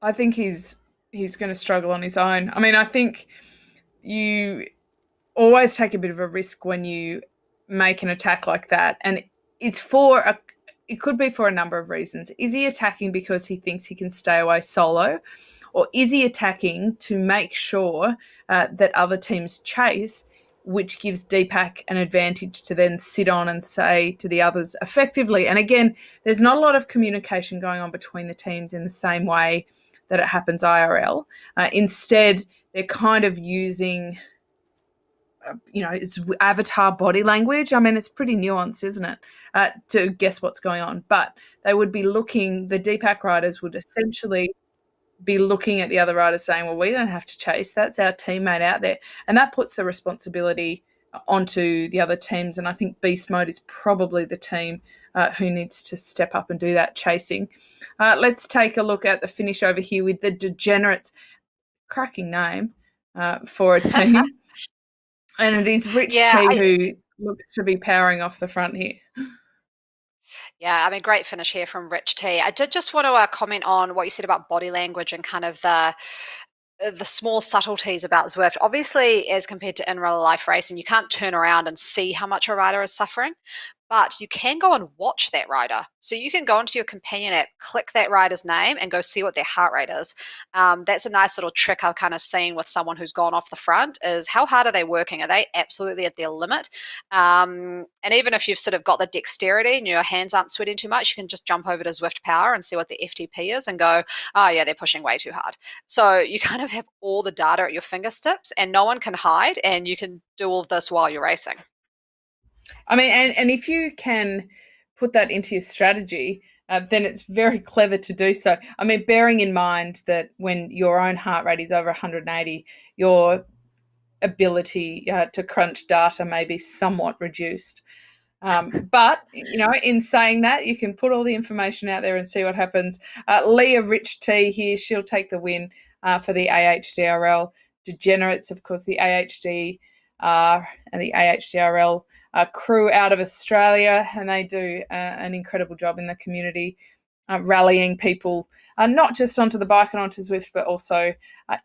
I think he's going to struggle on his own. I mean, I think you always take a bit of a risk when you make an attack like that. And it could be for a number of reasons. Is he attacking because he thinks he can stay away solo? Or is he attacking to make sure that other teams chase, which gives Deepak an advantage to then sit on and say to the others effectively? And again, there's not a lot of communication going on between the teams in the same way that it happens IRL. Instead, they're kind of using it's avatar body language. I mean, it's pretty nuanced, isn't it, to guess what's going on. But they would be the Deepak riders would essentially be looking at the other riders saying, well, we don't have to chase. That's our teammate out there. And that puts the responsibility onto the other teams. And I think Beast Mode is probably the team who needs to step up and do that chasing. Let's take a look at the finish over here with the Degenerates. Cracking name for a team. And it is Rich T who looks to be powering off the front here. Yeah, I mean, great finish here from Rich T. I did just want to comment on what you said about body language and kind of the small subtleties about Zwift. Obviously, as compared to in real life racing, you can't turn around and see how much a rider is suffering, but you can go and watch that rider. So you can go into your companion app, click that rider's name, and go see what their heart rate is. That's a nice little trick I've kind of seen with someone who's gone off the front is how hard are they working? Are they absolutely at their limit? And even if you've sort of got the dexterity and your hands aren't sweating too much, you can just jump over to Zwift Power and see what the FTP is and go, oh yeah, they're pushing way too hard. So you kind of have all the data at your fingertips and no one can hide and you can do all of this while you're racing. I mean, and if you can put that into your strategy, then it's very clever to do so. I mean, bearing in mind that when your own heart rate is over 180, your ability to crunch data may be somewhat reduced. But in saying that, you can put all the information out there and see what happens. Leah Rich T here, she'll take the win for the AHDRL. Degenerates, of course, the AHD and the AHDRL crew out of Australia, and they do an incredible job in the community, rallying people not just onto the bike and onto Zwift, but also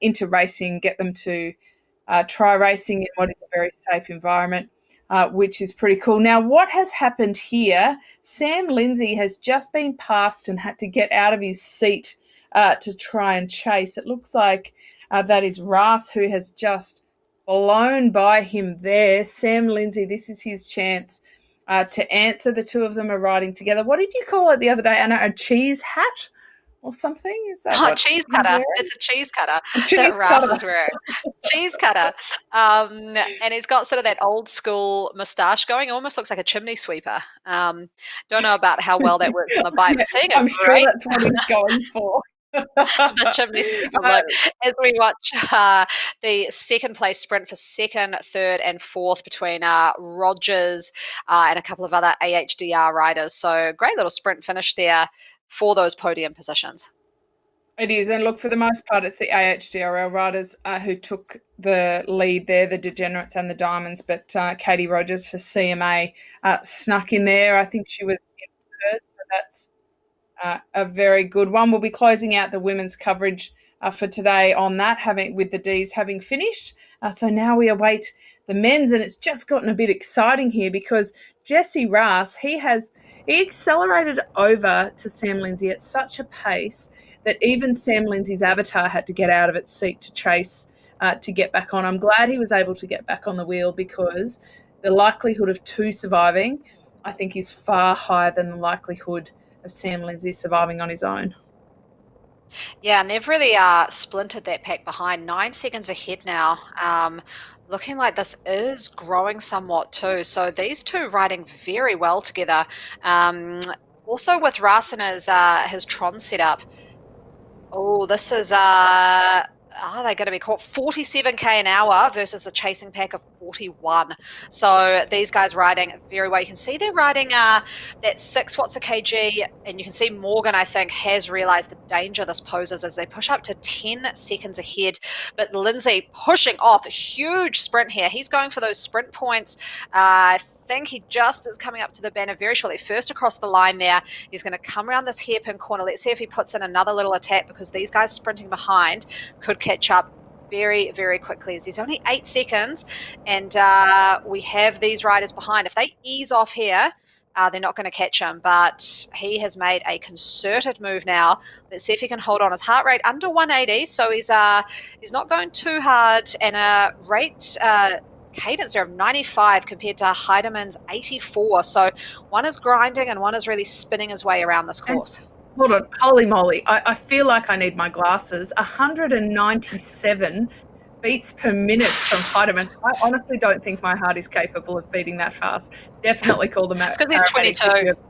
into racing, get them to try racing in what is a very safe environment. Which is pretty cool. Now, what has happened here? Sam Lindsay has just been passed and had to get out of his seat to try and chase. It looks like that is Ras who has just blown by him there. Sam Lindsay, this is his chance to answer. The two of them are riding together. What did you call it the other day, Anna? A cheese hat or something? Is that what cheese he's cutter? wearing? It's a cheese cutter Cheese that Ras cutter. is wearing. Cheese cutter. And he's got sort of that old school moustache going. Almost looks like a chimney sweeper. Don't know about how well that works on the bike. Yeah, Seeing a I'm sure great that's what he's going for. the chimney sweeper look as we watch the second place sprint for second, third, and fourth between Rogers and a couple of other AHDR riders. So great little sprint finish there for those podium positions. It is, and look, for the most part, it's the AHDRL riders who took the lead there, the Degenerates and the Diamonds, but Katie Rogers for CMA snuck in there. I think she was in third, so that's a very good one. We'll be closing out the women's coverage for today on that, with the Ds having finished. So now we await the men's, and it's just gotten a bit exciting here because Jesse Ras, he accelerated over to Sam Lindsay at such a pace that even Sam Lindsay's avatar had to get out of its seat to chase to get back on. I'm glad he was able to get back on the wheel because the likelihood of two surviving, I think, is far higher than the likelihood of Sam Lindsay surviving on his own. Yeah, and they've really splintered that pack behind. 9 seconds ahead now. Looking like this is growing somewhat too. So these two riding very well together. Also with Ras and his Tron setup. Oh, this is are they going to be caught 47k an hour versus a chasing pack of 41? So these guys riding very well. You can see they're riding that 6 watts a kg, and you can see Morgan, I think, has realized the danger this poses as they push up to 10 seconds ahead. But Lindsay pushing off a huge sprint here. He's going for those sprint points. I think he just is coming up to the banner very shortly. First across the line there. He's going to come around this hairpin corner. Let's see if he puts in another little attack because these guys sprinting behind could catch up very, very quickly as he's only 8 seconds and we have these riders behind. If they ease off here, they're not going to catch him, but he has made a concerted move now. Let's see if he can hold on. His heart rate under 180, so he's not going too hard, and a rate cadence there of 95 compared to Heideman's 84. So one is grinding and one is really spinning his way around this course. Hold on, holy moly. I feel like I need my glasses. 197 beats per minute from Heidemann. I honestly don't think my heart is capable of beating that fast. Definitely call them out. It's because he's 22.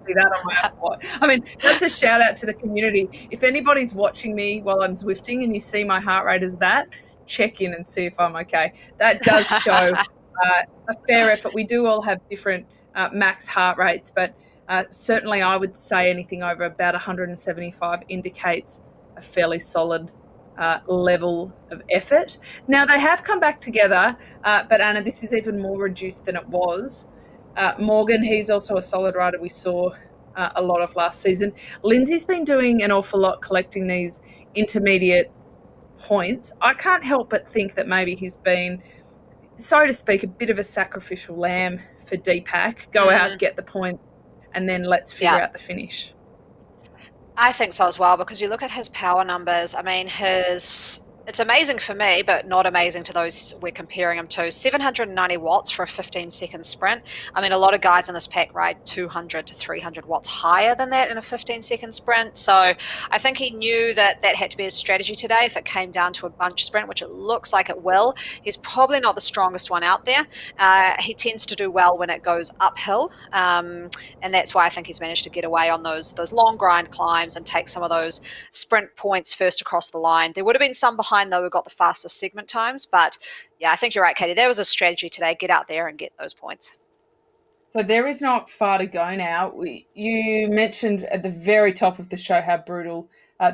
See that on my Apple Watch. I mean, that's a shout out to the community. If anybody's watching me while I'm Zwifting and you see my heart rate as that, check in and see if I'm okay. That does show a fair effort. We do all have different max heart rates, but certainly I would say anything over about 175 indicates a fairly solid level of effort. Now, they have come back together, but Anna, this is even more reduced than it was. Morgan, he's also a solid rider we saw a lot of last season. Lindsay's been doing an awful lot collecting these intermediate points. I can't help but think that maybe he's been, so to speak, a bit of a sacrificial lamb for DPAC. Go out, get the point, and then let's figure out the finish. I think so as well, because you look at his power numbers. I mean, his It's amazing for me, but not amazing to those we're comparing him to. 790 watts for a 15-second sprint. I mean, a lot of guys in this pack ride 200 to 300 watts higher than that in a 15-second sprint. So I think he knew that that had to be his strategy today if it came down to a bunch sprint, which it looks like it will. He's probably not the strongest one out there. He tends to do well when it goes uphill, and that's why I think he's managed to get away on those long grind climbs and take some of those sprint points first across the line. There would have been some behind, though, who got the fastest segment times. But yeah, I think you're right, Katie. There was a strategy today. Get out there and get those points. So there is not far to go now. You mentioned at the very top of the show how brutal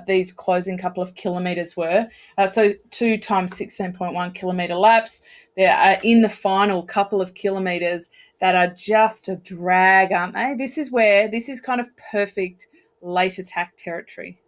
these closing couple of kilometres were. So 2 times 16.1 kilometre laps. They're in the final couple of kilometres that are just a drag, aren't they? This is kind of perfect late attack territory.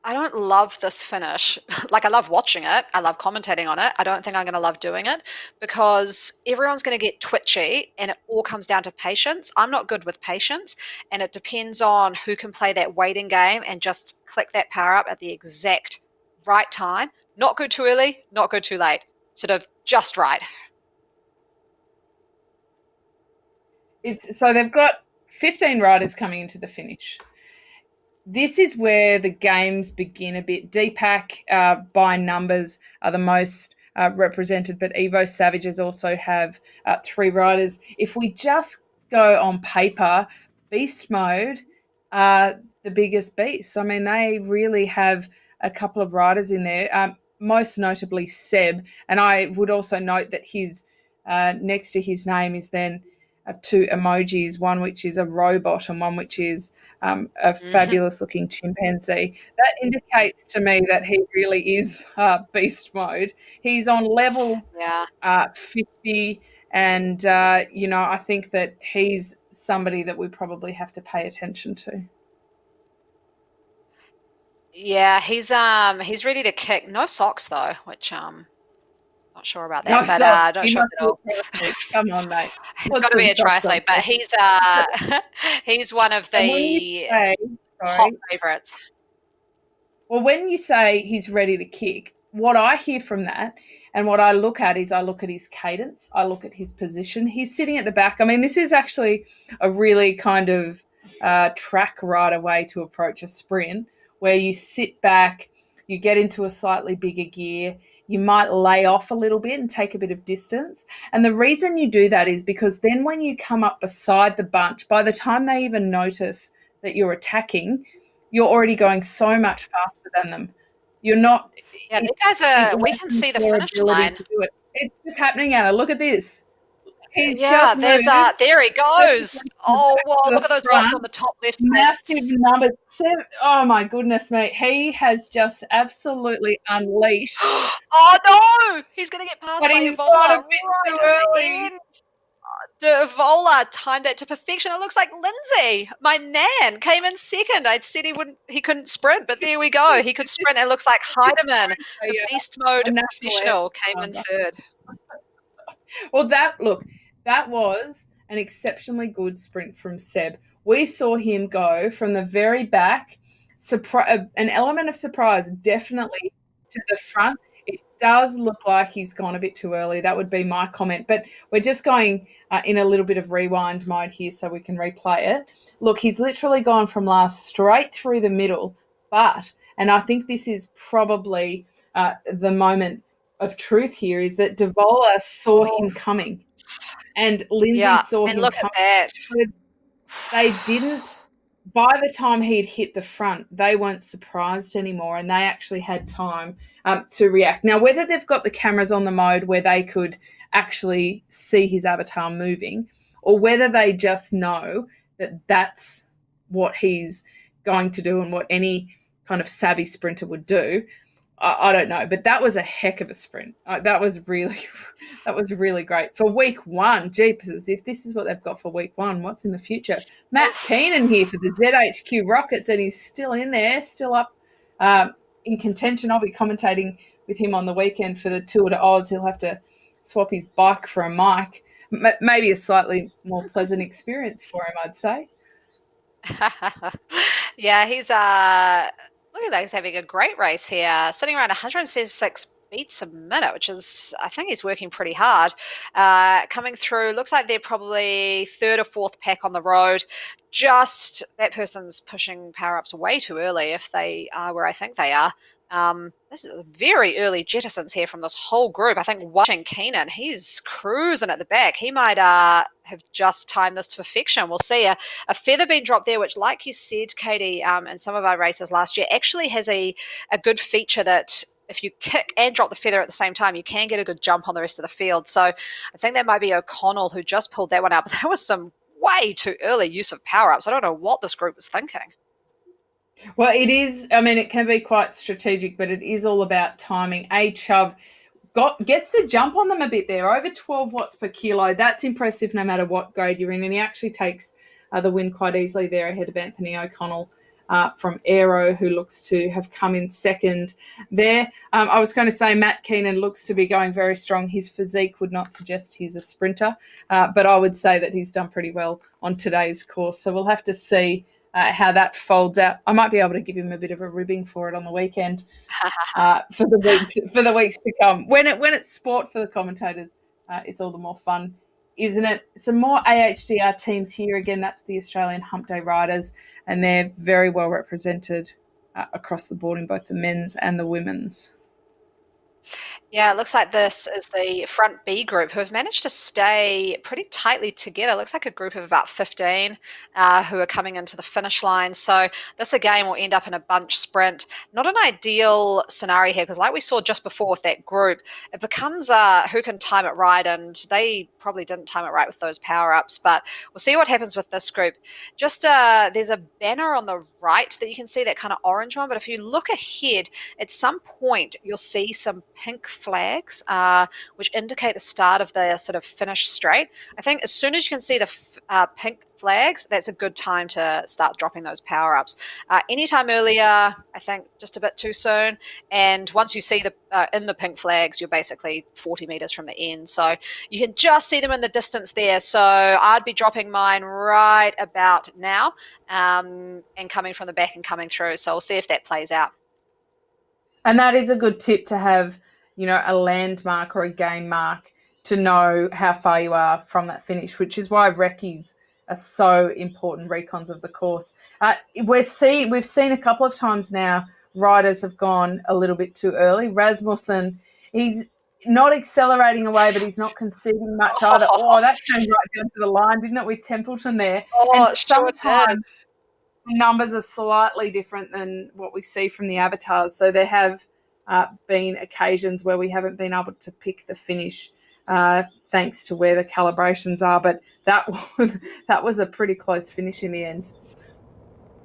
I don't love this finish. Like, I love watching it. I love commentating on it. I don't think I'm going to love doing it because everyone's going to get twitchy and it all comes down to patience. I'm not good with patience, and it depends on who can play that waiting game and just click that power up at the exact right time. Not go too early, not go too late. Sort of just right. So they've got 15 riders coming into the finish. This is where the games begin a bit. DPAC by numbers are the most represented, but Evo Savages also have 3 riders. If we just go on paper, Beast Mode are the biggest beasts. I mean, they really have a couple of riders in there, most notably Seb. And I would also note that his next to his name is then 2 emojis, one which is a robot and one which is a fabulous looking chimpanzee. That indicates to me that he really is beast mode. He's on level 50, and I think that he's somebody that we probably have to pay attention to. Yeah, he's ready to kick. No socks though, which not sure about that, No, but so don't he show must it at all. be a triathlete. Come on, mate. He's Put got to be some a socks on. triathlete, but he's one of And when you the say, hot sorry, favourites. well, when you say he's ready to kick, what I hear from that and what I look at is I look at his cadence, I look at his position. He's sitting at the back. I mean, this is actually a really kind of track rider way to approach a sprint where you sit back, you get into a slightly bigger gear, you might lay off a little bit and take a bit of distance. And the reason you do that is because then when you come up beside the bunch, by the time they even notice that you're attacking, you're already going so much faster than them. You're not. Yeah, these guys are. We can see the Their finish ability line. to do it. It's just happening, Anna. Look at this. He's Yeah, just moved. there he goes. Oh, whoa, look at those watts on the top left. Massive numbers. Oh my goodness, mate. He has just absolutely unleashed. Oh no, he's going to get passed But by he's Evola got a right bit too at the early. end. Evola timed that to perfection. It looks like Lindsay, my man, came in second. I'd said he couldn't sprint, but there we go. He could sprint. It looks like Heidemann, the beast mode professional, came in third. Well, that was an exceptionally good sprint from Seb. We saw him go from the very back, an element of surprise, definitely to the front. It does look like he's gone a bit too early. That would be my comment. But we're just going in a little bit of rewind mode here so we can replay it. Look, he's literally gone from last straight through the middle. And I think this is probably the moment of truth here, is that Devola saw him coming and Lindsay saw him look coming. at that. So they didn't, by the time he'd hit the front, they weren't surprised anymore and they actually had time to react. Now, whether they've got the cameras on the mode where they could actually see his avatar moving, or whether they just know that that's what he's going to do and what any kind of savvy sprinter would do, I don't know, but that was a heck of a sprint. That was really great for week one. Jeepers, if this is what they've got for week one, what's in the future? Matt Keenan here for the ZHQ Rockets, and he's still in there, still up in contention. I'll be commentating with him on the weekend for the Tour de Oz. He'll have to swap his bike for a mic. Maybe a slightly more pleasant experience for him, I'd say. Yeah, he's look like he's having a great race here, sitting around 176 beats a minute, which is, I think he's working pretty hard. Coming through, looks like they're probably third or fourth pack on the road. Just that person's pushing power-ups way too early if they are where I think they are. This is very early jettisons here from this whole group. I think watching Keenan, he's cruising at the back. He might have just timed this to perfection. We'll see. A feather being dropped there, which, like you said, Katie, in some of our races last year, actually has a good feature that if you kick and drop the feather at the same time, you can get a good jump on the rest of the field. So I think that might be O'Connell who just pulled that one out, but that was some way too early use of power-ups. I don't know what this group was thinking. Well, it is. I mean, it can be quite strategic, but it is all about timing. Chubb gets the jump on them a bit there, over 12 watts per kilo. That's impressive no matter what grade you're in, and he actually takes the win quite easily there ahead of Anthony O'Connell from Aero, who looks to have come in second there. I was going to say Matt Keenan looks to be going very strong. His physique would not suggest he's a sprinter, but I would say that he's done pretty well on today's course. So we'll have to see how that folds out. I might be able to give him a bit of a ribbing for it on the weekend for the weeks to come. When it's sport for the commentators, it's all the more fun, isn't it? Some more AHDR teams here again. That's the Australian Hump Day Riders, and they're very well represented across the board in both the men's and the women's. Yeah, it looks like this is the front B group who have managed to stay pretty tightly together. It looks like a group of about 15 who are coming into the finish line. So this again will end up in a bunch sprint. Not an ideal scenario here because like we saw just before with that group, it becomes who can time it right, and they probably didn't time it right with those power-ups. But we'll see what happens with this group. Just there's a banner on the right that you can see, that kind of orange one. But if you look ahead, at some point you'll see some pink flags, which indicate the start of the sort of finish straight. I think as soon as you can see the pink flags, that's a good time to start dropping those power-ups. Anytime earlier, I think just a bit too soon. And once you see the in the pink flags, you're basically 40 meters from the end. So you can just see them in the distance there. So I'd be dropping mine right about now and coming from the back and coming through. So we'll see if that plays out. And that is a good tip to have, a landmark or a game mark to know how far you are from that finish, which is why recce's are so important recons of the course. We've seen a couple of times now riders have gone a little bit too early. Rasmussen, he's not accelerating away, but he's not conceding much either. Oh, that came right down to the line, didn't it, with Templeton there? And sometimes the numbers are slightly different than what we see from the avatars. So there have been occasions where we haven't been able to pick the finish thanks to where the calibrations are. But that was a pretty close finish in the end.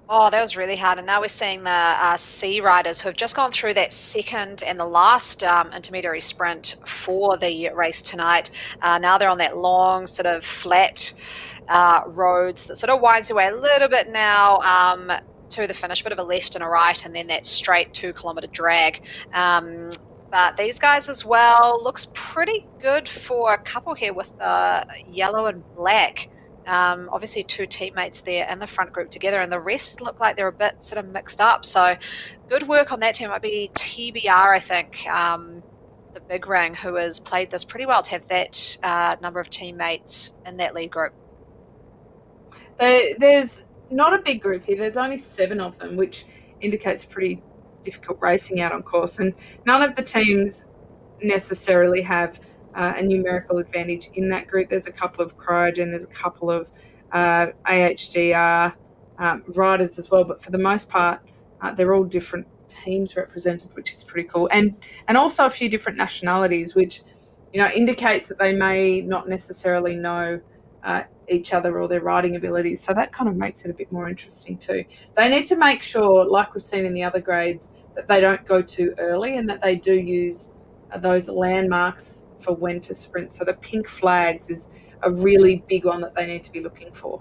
Oh, that was really hard. And now we're seeing the C riders who have just gone through that second and the last intermediary sprint for the race tonight. Now they're on that long sort of flat roads that sort of winds their way a little bit now to the finish, bit of a left and a right, and then that straight 2-kilometer drag. But these guys as well looks pretty good for a couple here with yellow and black. Obviously 2 teammates there in the front group together, and the rest look like they're a bit sort of mixed up. So good work on that team. It might be TBR, I think, the big ring, who has played this pretty well to have that number of teammates in that lead group. There's not a big group here. There's only 7 of them, which indicates pretty difficult racing out on course. And none of the teams necessarily have a numerical advantage in that group. There's a couple of cryogen, there's a couple of AHDR riders as well, but for the most part, they're all different teams represented, which is pretty cool. And also a few different nationalities, which indicates that they may not necessarily know each other or their riding abilities. So that kind of makes it a bit more interesting too. They need to make sure, like we've seen in the other grades, that they don't go too early and that they do use those landmarks for when to sprint. So the pink flags is a really big one that they need to be looking for.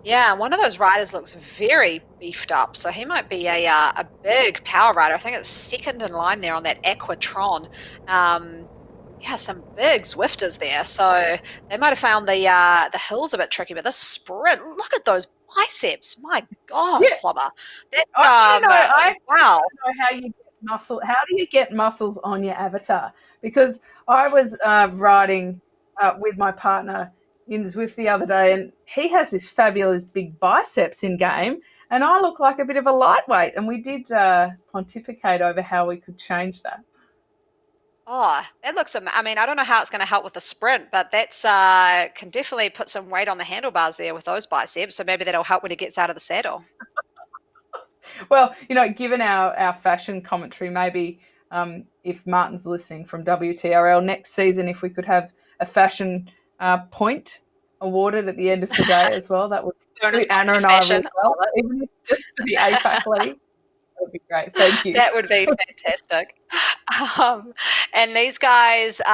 Yeah, one of those riders looks very beefed up, so he might be a big power rider. I think it's second in line there on that Aquatron. Yeah, some big Zwifters there, so they might have found the hills a bit tricky, but this sprint, look at those biceps. My God, Yeah, Plumber. That's I want to know. I actually wow. want to know how you get muscle. How do you get muscles on your avatar? Because I was riding with my partner in Zwift the other day, and he has this fabulous big biceps in game, and I look like a bit of a lightweight. And we did pontificate over how we could change that. Oh, that looks I mean, I don't know how it's going to help with the sprint, but that's can definitely put some weight on the handlebars there with those biceps. So maybe that'll help when he gets out of the saddle. Well, given our fashion commentary, maybe if Martin's listening from WTRL next season, if we could have a fashion point awarded at the end of the day as well, that would Bonus suit points Anna for and I really fashion. I well, love it. even if just for the APAC league. That would be great. Thank you. That would be fantastic. Um, and these guys, like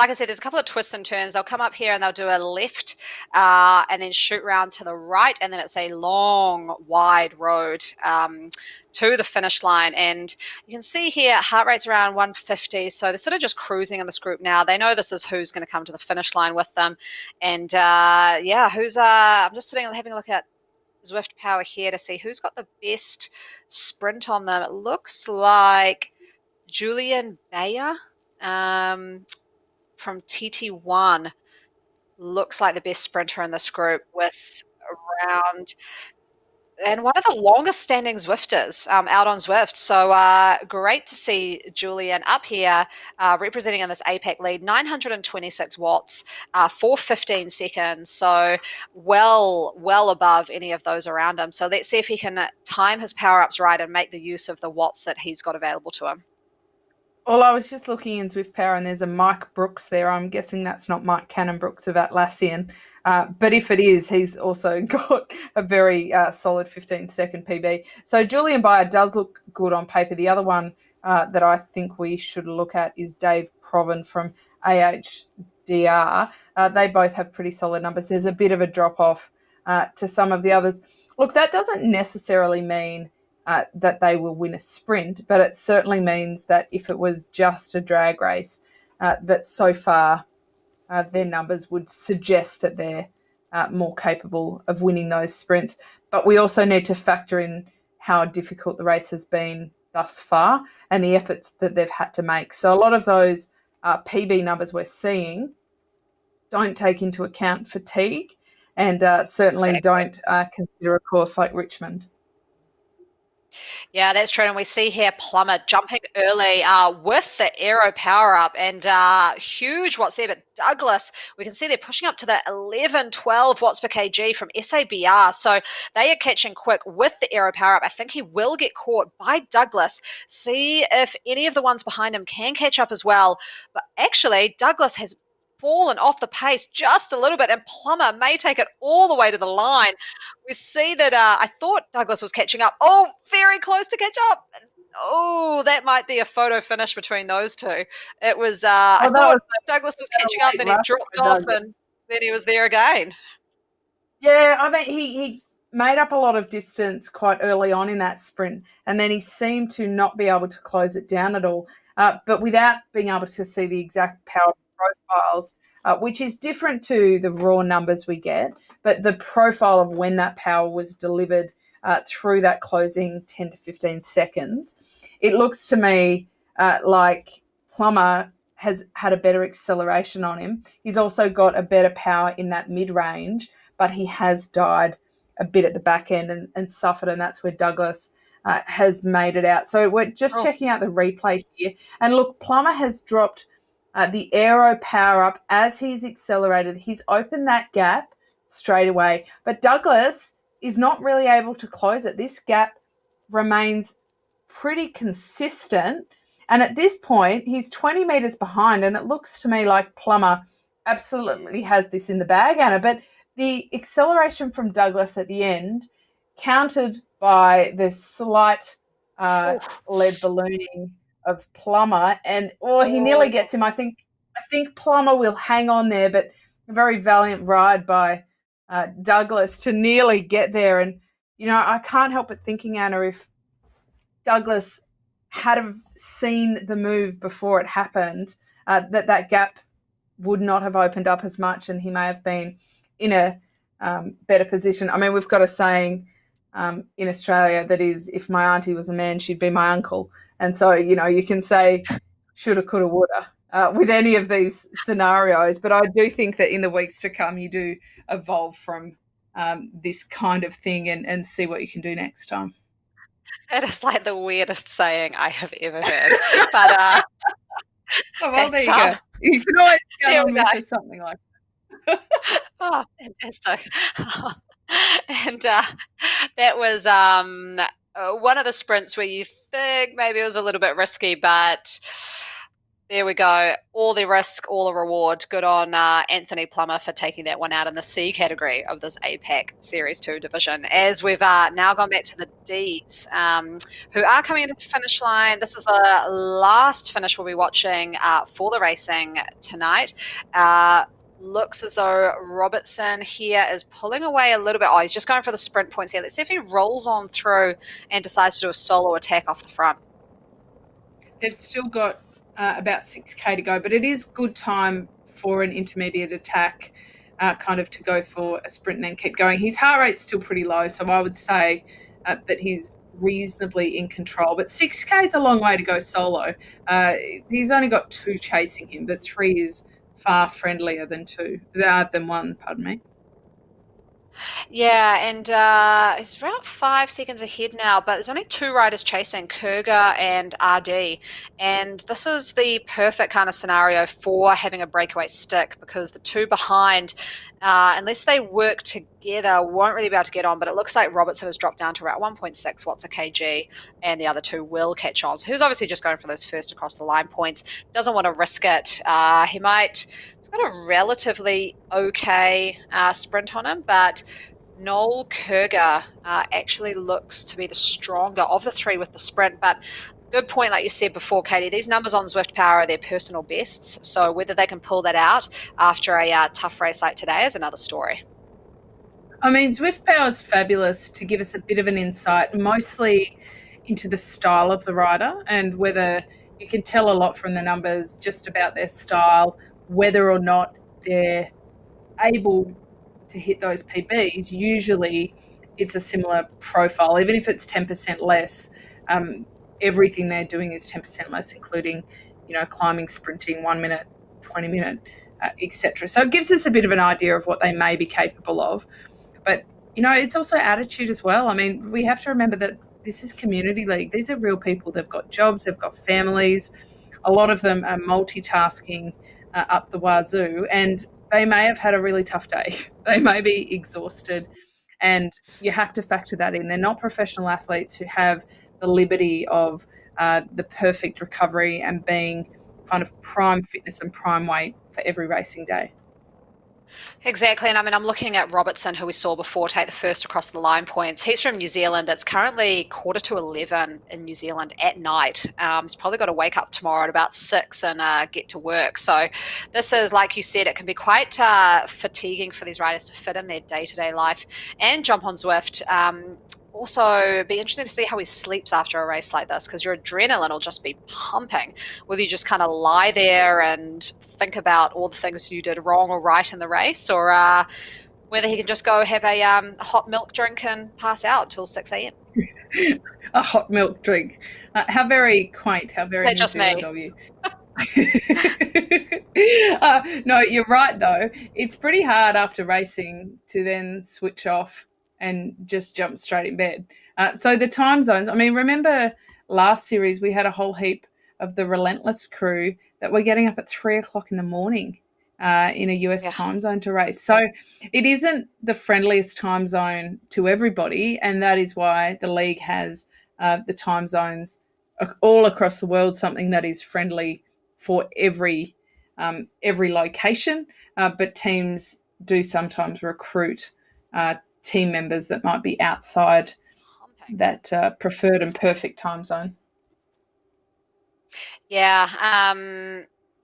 I said, there's a couple of twists and turns. They'll come up here and they'll do a left and then shoot round to the right. And then it's a long, wide road to the finish line. And you can see here, heart rate's around 150. So they're sort of just cruising in this group now. They know this is who's going to come to the finish line with them. And yeah, I'm just having a look at Zwift Power here to see who's got the best sprint on them. It looks like Julian Bayer from TT1 looks like the best sprinter in this group with around and one of the longest standing Zwifters out on Zwift. So great to see Julian up here representing in this APAC lead, 926 watts for 15 seconds. So well above any of those around him. So let's see if he can time his power ups right and make the use of the watts that he's got available to him. Well, I was just looking in Zwift Power, and there's a Mike Brooks there. I'm guessing that's not Mike Cannon Brooks of Atlassian. But if it is, he's also got a very solid 15-second PB. So Julian Bayer does look good on paper. The other one that I think we should look at is Dave Proven from AHDR. They both have pretty solid numbers. There's a bit of a drop-off to some of the others. Look, that doesn't necessarily mean that they will win a sprint, but it certainly means that if it was just a drag race, that so far their numbers would suggest that they're more capable of winning those sprints. But we also need to factor in how difficult the race has been thus far and the efforts that they've had to make. So a lot of those PB numbers we're seeing don't take into account fatigue and certainly Exactly. don't consider a course like Richmond. Yeah, that's true. And we see here Plummer jumping early with the aero power up and huge watts there. But Douglas, we can see they're pushing up to the 11, 12 watts per kg from SABR. So they are catching quick with the aero power up. I think he will get caught by Douglas. See if any of the ones behind him can catch up as well. But actually, Douglas has fallen off the pace just a little bit, and Plummer may take it all the way to the line. We see that I thought Douglas was catching up. Oh, very close to catch up. Oh, that might be a photo finish between those two. It was, I thought Douglas was catching up, then he dropped off, and then he was there again. Yeah, I mean, he made up a lot of distance quite early on in that sprint, and then he seemed to not be able to close it down at all. But without being able to see the exact power profiles, which is different to the raw numbers we get, but the profile of when that power was delivered through that closing 10 to 15 seconds, it looks to me like Plummer has had a better acceleration on him. He's also got a better power in that mid-range, but he has died a bit at the back end and suffered, and that's where Douglas has made it out. So we're just checking out the replay here. And look, Plummer has dropped the aero power up as he's accelerated. He's opened that gap straight away. But Douglas is not really able to close it. This gap remains pretty consistent. And at this point, he's 20 metres behind. And it looks to me like Plummer absolutely has this in the bag, Anna. But the acceleration from Douglas at the end, countered by the slight lead ballooning of Plummer, and he nearly gets him. I think Plummer will hang on there, but a very valiant ride by Douglas to nearly get there. And I can't help but thinking, Anna, if Douglas had have seen the move before it happened, that gap would not have opened up as much, and he may have been in a better position. I mean, we've got a saying in Australia that is, if my auntie was a man, she'd be my uncle. And so, you can say shoulda, coulda, woulda with any of these scenarios. But I do think that in the weeks to come, you do evolve from this kind of thing and see what you can do next time. That is like the weirdest saying I have ever heard. But Oh, well, there that's you go. You can always count there on we me go. for something like that. Oh, fantastic. And that was one of the sprints where you think maybe it was a little bit risky, but there we go. All the risk, all the reward. Good on Anthony Plummer for taking that one out in the C category of this APAC Series 2 division. As we've now gone back to the Ds, who are coming into the finish line. This is the last finish we'll be watching for the racing tonight. Looks as though Robertson here is pulling away a little bit. Oh, he's just going for the sprint points here. Let's see if he rolls on through and decides to do a solo attack off the front. They've still got about 6K to go, but it is good time for an intermediate attack, kind of to go for a sprint and then keep going. His heart rate's still pretty low, so I would say that he's reasonably in control. But 6K is a long way to go solo. He's only got 2 chasing him, but 3 is far friendlier than one. Pardon me. Yeah, and he's around 5 seconds ahead now, but there's only 2 riders chasing, Kurga and RD. And this is the perfect kind of scenario for having a breakaway stick because the 2 behind, unless they work together, won't really be able to get on. But it looks like Robertson has dropped down to about 1.6 watts a kg, and the other 2 will catch on. So he's obviously just going for those first across the line points. Doesn't want to risk it. He's got a relatively okay sprint on him, but Noel Kurga actually looks to be the stronger of the 3 with the sprint. But good point, like you said before, Katie, these numbers on Zwift Power are their personal bests. So whether they can pull that out after a tough race like today is another story. I mean, Zwift Power is fabulous to give us a bit of an insight, mostly into the style of the rider and whether you can tell a lot from the numbers just about their style, whether or not they're able to hit those PBs. Usually it's a similar profile, even if it's 10% less. Everything they're doing is 10% less, including, climbing, sprinting, 1 minute, 20 minute, etc. So it gives us a bit of an idea of what they may be capable of. But, it's also attitude as well. I mean, we have to remember that this is community league. These are real people. They've got jobs, they've got families. A lot of them are multitasking up the wazoo, and they may have had a really tough day. They may be exhausted, and you have to factor that in. They're not professional athletes who have the liberty of the perfect recovery and being kind of prime fitness and prime weight for every racing day. Exactly. And I mean, I'm looking at Robertson, who we saw before take the first across the line points. He's from New Zealand. It's currently 11:15 in New Zealand at night. He's probably got to wake up tomorrow at about 6 and get to work. So this is, like you said, it can be quite fatiguing for these riders to fit in their day-to-day life and jump on Zwift. Also, it'd be interesting to see how he sleeps after a race like this because your adrenaline will just be pumping. Whether you just kind of lie there and think about all the things you did wrong or right in the race, or whether he can just go have a hot milk drink and pass out till 6 a.m. A hot milk drink. How very quaint, how very New just Zealand me. of you. No, you're right, though. It's pretty hard after racing to then switch off and just jump straight in bed. So the time zones, I mean, remember last series we had a whole heap of the Relentless crew that were getting up at 3 o'clock in the morning in a US time zone to race. So it isn't the friendliest time zone to everybody, and that is why the league has the time zones all across the world, something that is friendly for every location, but teams do sometimes recruit team members that might be outside that preferred and perfect time zone. Yeah,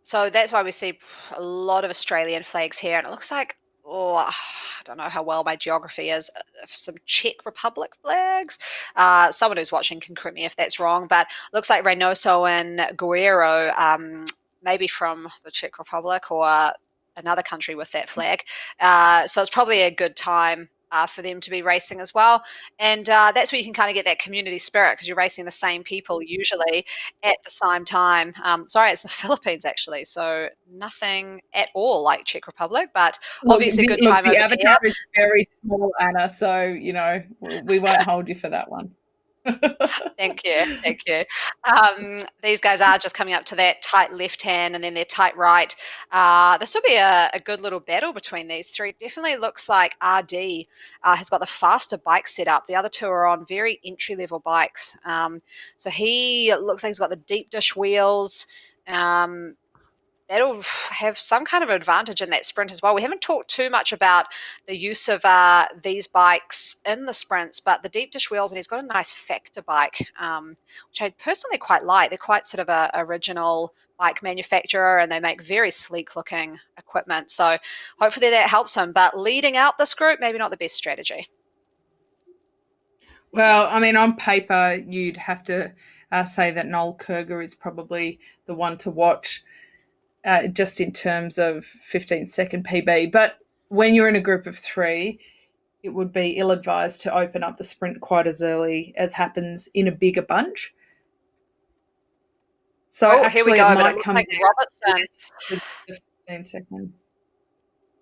so that's why we see a lot of Australian flags here, and it looks like, I don't know how well my geography is, some Czech Republic flags. Someone who's watching can correct me if that's wrong, but it looks like Reynoso and Guerrero, maybe from the Czech Republic or another country with that flag. So it's probably a good time for them to be racing as well. And that's where you can kind of get that community spirit, because you're racing the same people usually at the same time. Sorry, it's the Philippines actually, so nothing at all like Czech Republic, but obviously a good time the over avatar here. is very small, Anna, so, we won't hold you for that one. Thank you. Thank you. These guys are just coming up to that tight left hand and then their tight right. This will be a good little battle between these three. Definitely looks like RD has got the faster bike set up. The other two are on very entry-level bikes. So he looks like he's got the deep dish wheels. That'll have some kind of advantage in that sprint as well. We haven't talked too much about the use of these bikes in the sprints, but the deep dish wheels, and he's got a nice factor bike, which I personally quite like. They're quite sort of a original bike manufacturer, and they make very sleek looking equipment. So hopefully that helps him. But leading out this group, maybe not the best strategy. Well, I mean, on paper, you'd have to say that Noel Kurger is probably the one to watch. Just in terms of 15-second PB. But when you're in a group of three, it would be ill-advised to open up the sprint quite as early as happens in a bigger bunch. So here we go. it But might it looks come like down Robertson. to the 15-second.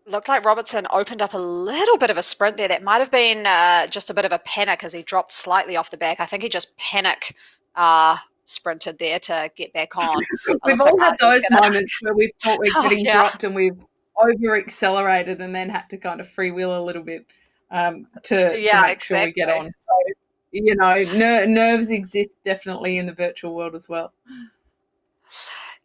Looked like Robertson opened up a little bit of a sprint there. That might have been just a bit of a panic as he dropped slightly off the back. I think he just panic sprinted there to get back on. We've all had those moments where we've thought we're getting dropped and we've over-accelerated and then had to kind of freewheel a little bit to make sure we get on. So, nerves exist definitely in the virtual world as well.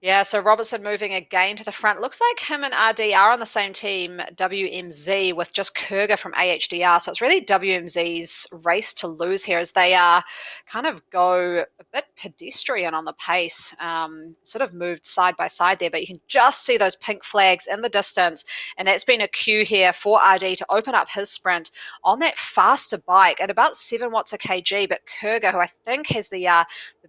Yeah, so Robertson moving again to the front. Looks like him and RD are on the same team, WMZ, with just Kurger from AHDR. So it's really WMZ's race to lose here, as they kind of go a bit pedestrian on the pace, sort of moved side by side there. But you can just see those pink flags in the distance. And that's been a cue here for RD to open up his sprint on that faster bike at about 7 watts a kg. But Kurger, who I think has the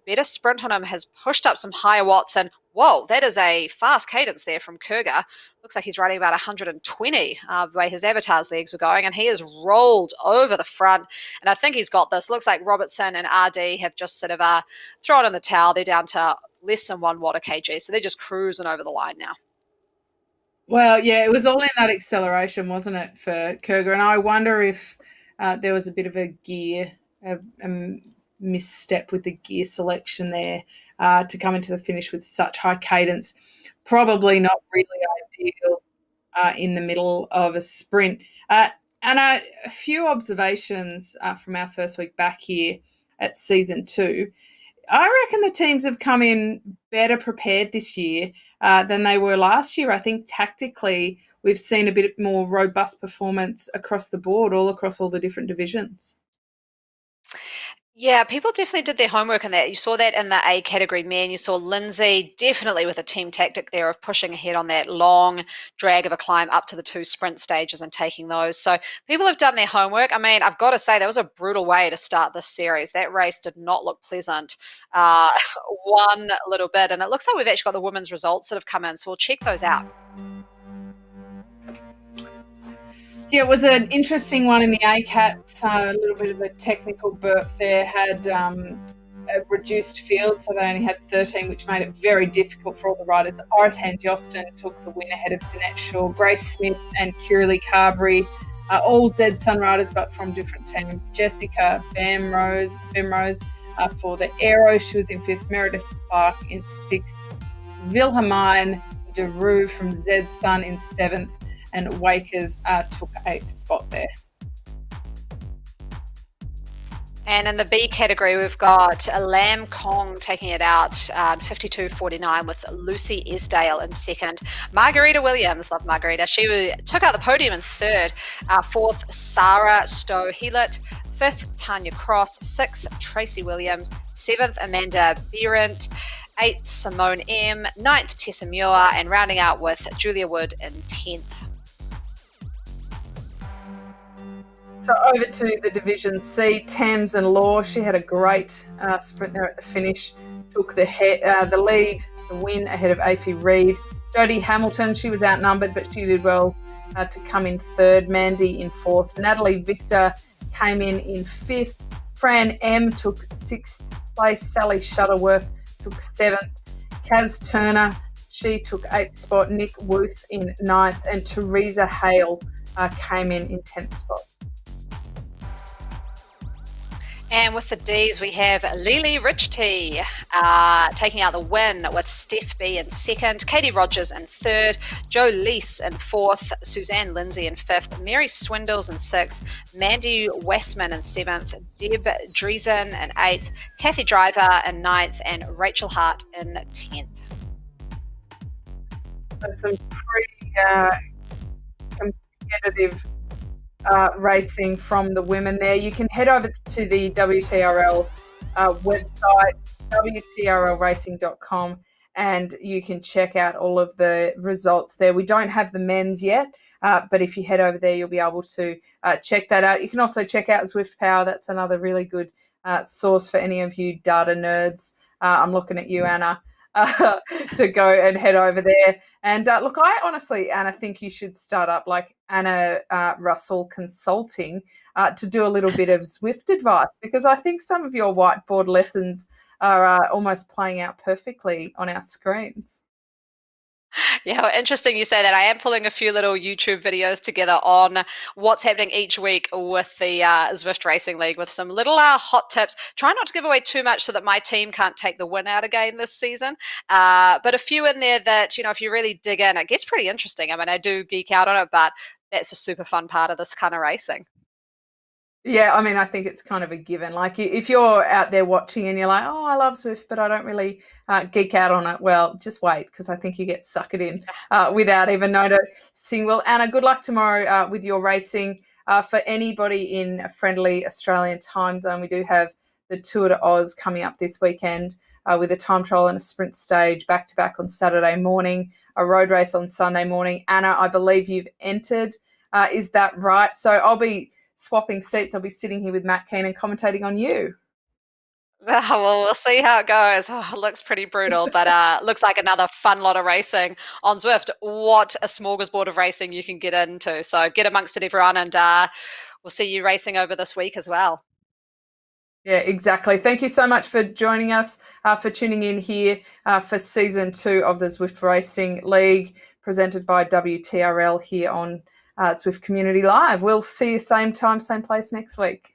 better sprint on him, has pushed up some higher watts. And whoa, that is a fast cadence there from Kurger. Looks like he's riding about 120 the way his avatar's legs were going, and he has rolled over the front. And I think he's got this. Looks like Robertson and RD have just sort of thrown in the towel. They're down to less than 1 watt a kg, so they're just cruising over the line now. Well, yeah, it was all in that acceleration, wasn't it, for Kurger? And I wonder if there was a bit of a gear, a misstep with the gear selection there to come into the finish with such high cadence. Probably not really ideal in the middle of a sprint. And a few observations from our first week back here at season 2. I reckon the teams have come in better prepared this year than they were last year. I think tactically we've seen a bit more robust performance across the board, all across all the different divisions. Yeah, people definitely did their homework on that. You saw that in the A category men. You saw Lindsay definitely with a team tactic there of pushing ahead on that long drag of a climb up to the 2 sprint stages and taking those. So people have done their homework. I mean, I've got to say, that was a brutal way to start this series. That race did not look pleasant one little bit. And it looks like we've actually got the women's results that have come in. So we'll check those out. Yeah, it was an interesting one in the ACATs, a little bit of a technical burp there, had a reduced field, so they only had 13, which made it very difficult for all the riders. Iris Hans-Joosten took the win ahead of Danette Shaw. Grace Smith and Kiralee Carberry, all Z Sun riders, but from different teams. Jessica Bemrose for the Aero, she was in 5th. Meredith Clark in 6th. Wilhelmine de Roo from Z Sun in 7th. And Wakers took 8th spot there. And in the B category, we've got Lam Kong taking it out 52.49 with Lucy Esdale in 2nd. Margarita Williams, love Margarita, she took out the podium in 3rd. 4th, Sarah Stowe-Heelett. 5th, Tanya Cross. 6th, Tracy Williams. 7th, Amanda Berendt. 8th, Simone M. 9th, Tessa Muir. And rounding out with Julia Wood in 10th. So over to the Division C, Thames and Law. She had a great sprint there at the finish. Took the lead, the win ahead of Aoife Reid. Jodie Hamilton, she was outnumbered, but she did well to come in third. Mandy in fourth. Natalie Victor came in fifth. Fran M took sixth place. Sally Shuttleworth took seventh. Kaz Turner, she took eighth spot. Nick Wuth in ninth. And Teresa Hale came in 10th spot. And with the Ds, we have Lily Richty taking out the win with Steph B in second, Katie Rogers in third, Jo Leese in fourth, Suzanne Lindsay in fifth, Mary Swindles in sixth, Mandy Westman in seventh, Deb Driesen in eighth, Kathy Driver in ninth, and Rachel Hart in 10th. Some pretty competitive racing from the women there. You can head over to the WTRL website, WTRLracing.com, and you can check out all of the results there. We don't have the men's yet, but if you head over there, you'll be able to check that out. You can also check out Zwift Power. That's another really good source for any of you data nerds. I'm looking at you, Anna. To go and head over there. And look, I honestly, Anna, think you should start up like Anna Russell Consulting to do a little bit of Zwift advice, because I think some of your whiteboard lessons are almost playing out perfectly on our screens. Yeah, well, interesting you say that. I am pulling a few little YouTube videos together on what's happening each week with the Zwift Racing League, with some little hot tips. Try not to give away too much so that my team can't take the win out again this season. But a few in there that, if you really dig in, it gets pretty interesting. I mean, I do geek out on it, but that's a super fun part of this kind of racing. Yeah, I mean, I think it's kind of a given. Like, if you're out there watching and you're like, oh, I love Zwift, but I don't really geek out on it, well, just wait, because I think you get suckered in without even noticing. Well, Anna, good luck tomorrow with your racing. For anybody in a friendly Australian time zone, we do have the Tour de Oz coming up this weekend with a time trial and a sprint stage back-to-back on Saturday morning, a road race on Sunday morning. Anna, I believe you've entered. Is that right? So I'll be swapping seats. I'll be sitting here with Matt Keenan commentating on you. Well, we'll see how it goes. Oh, it looks pretty brutal, but looks like another fun lot of racing on Zwift. What a smorgasbord of racing you can get into. So get amongst it, everyone, and we'll see you racing over this week as well. Yeah, exactly. Thank you so much for joining us, for tuning in here for Season 2 of the Zwift Racing League, presented by WTRL here on Zwift Community Live. We'll see you same time, same place next week.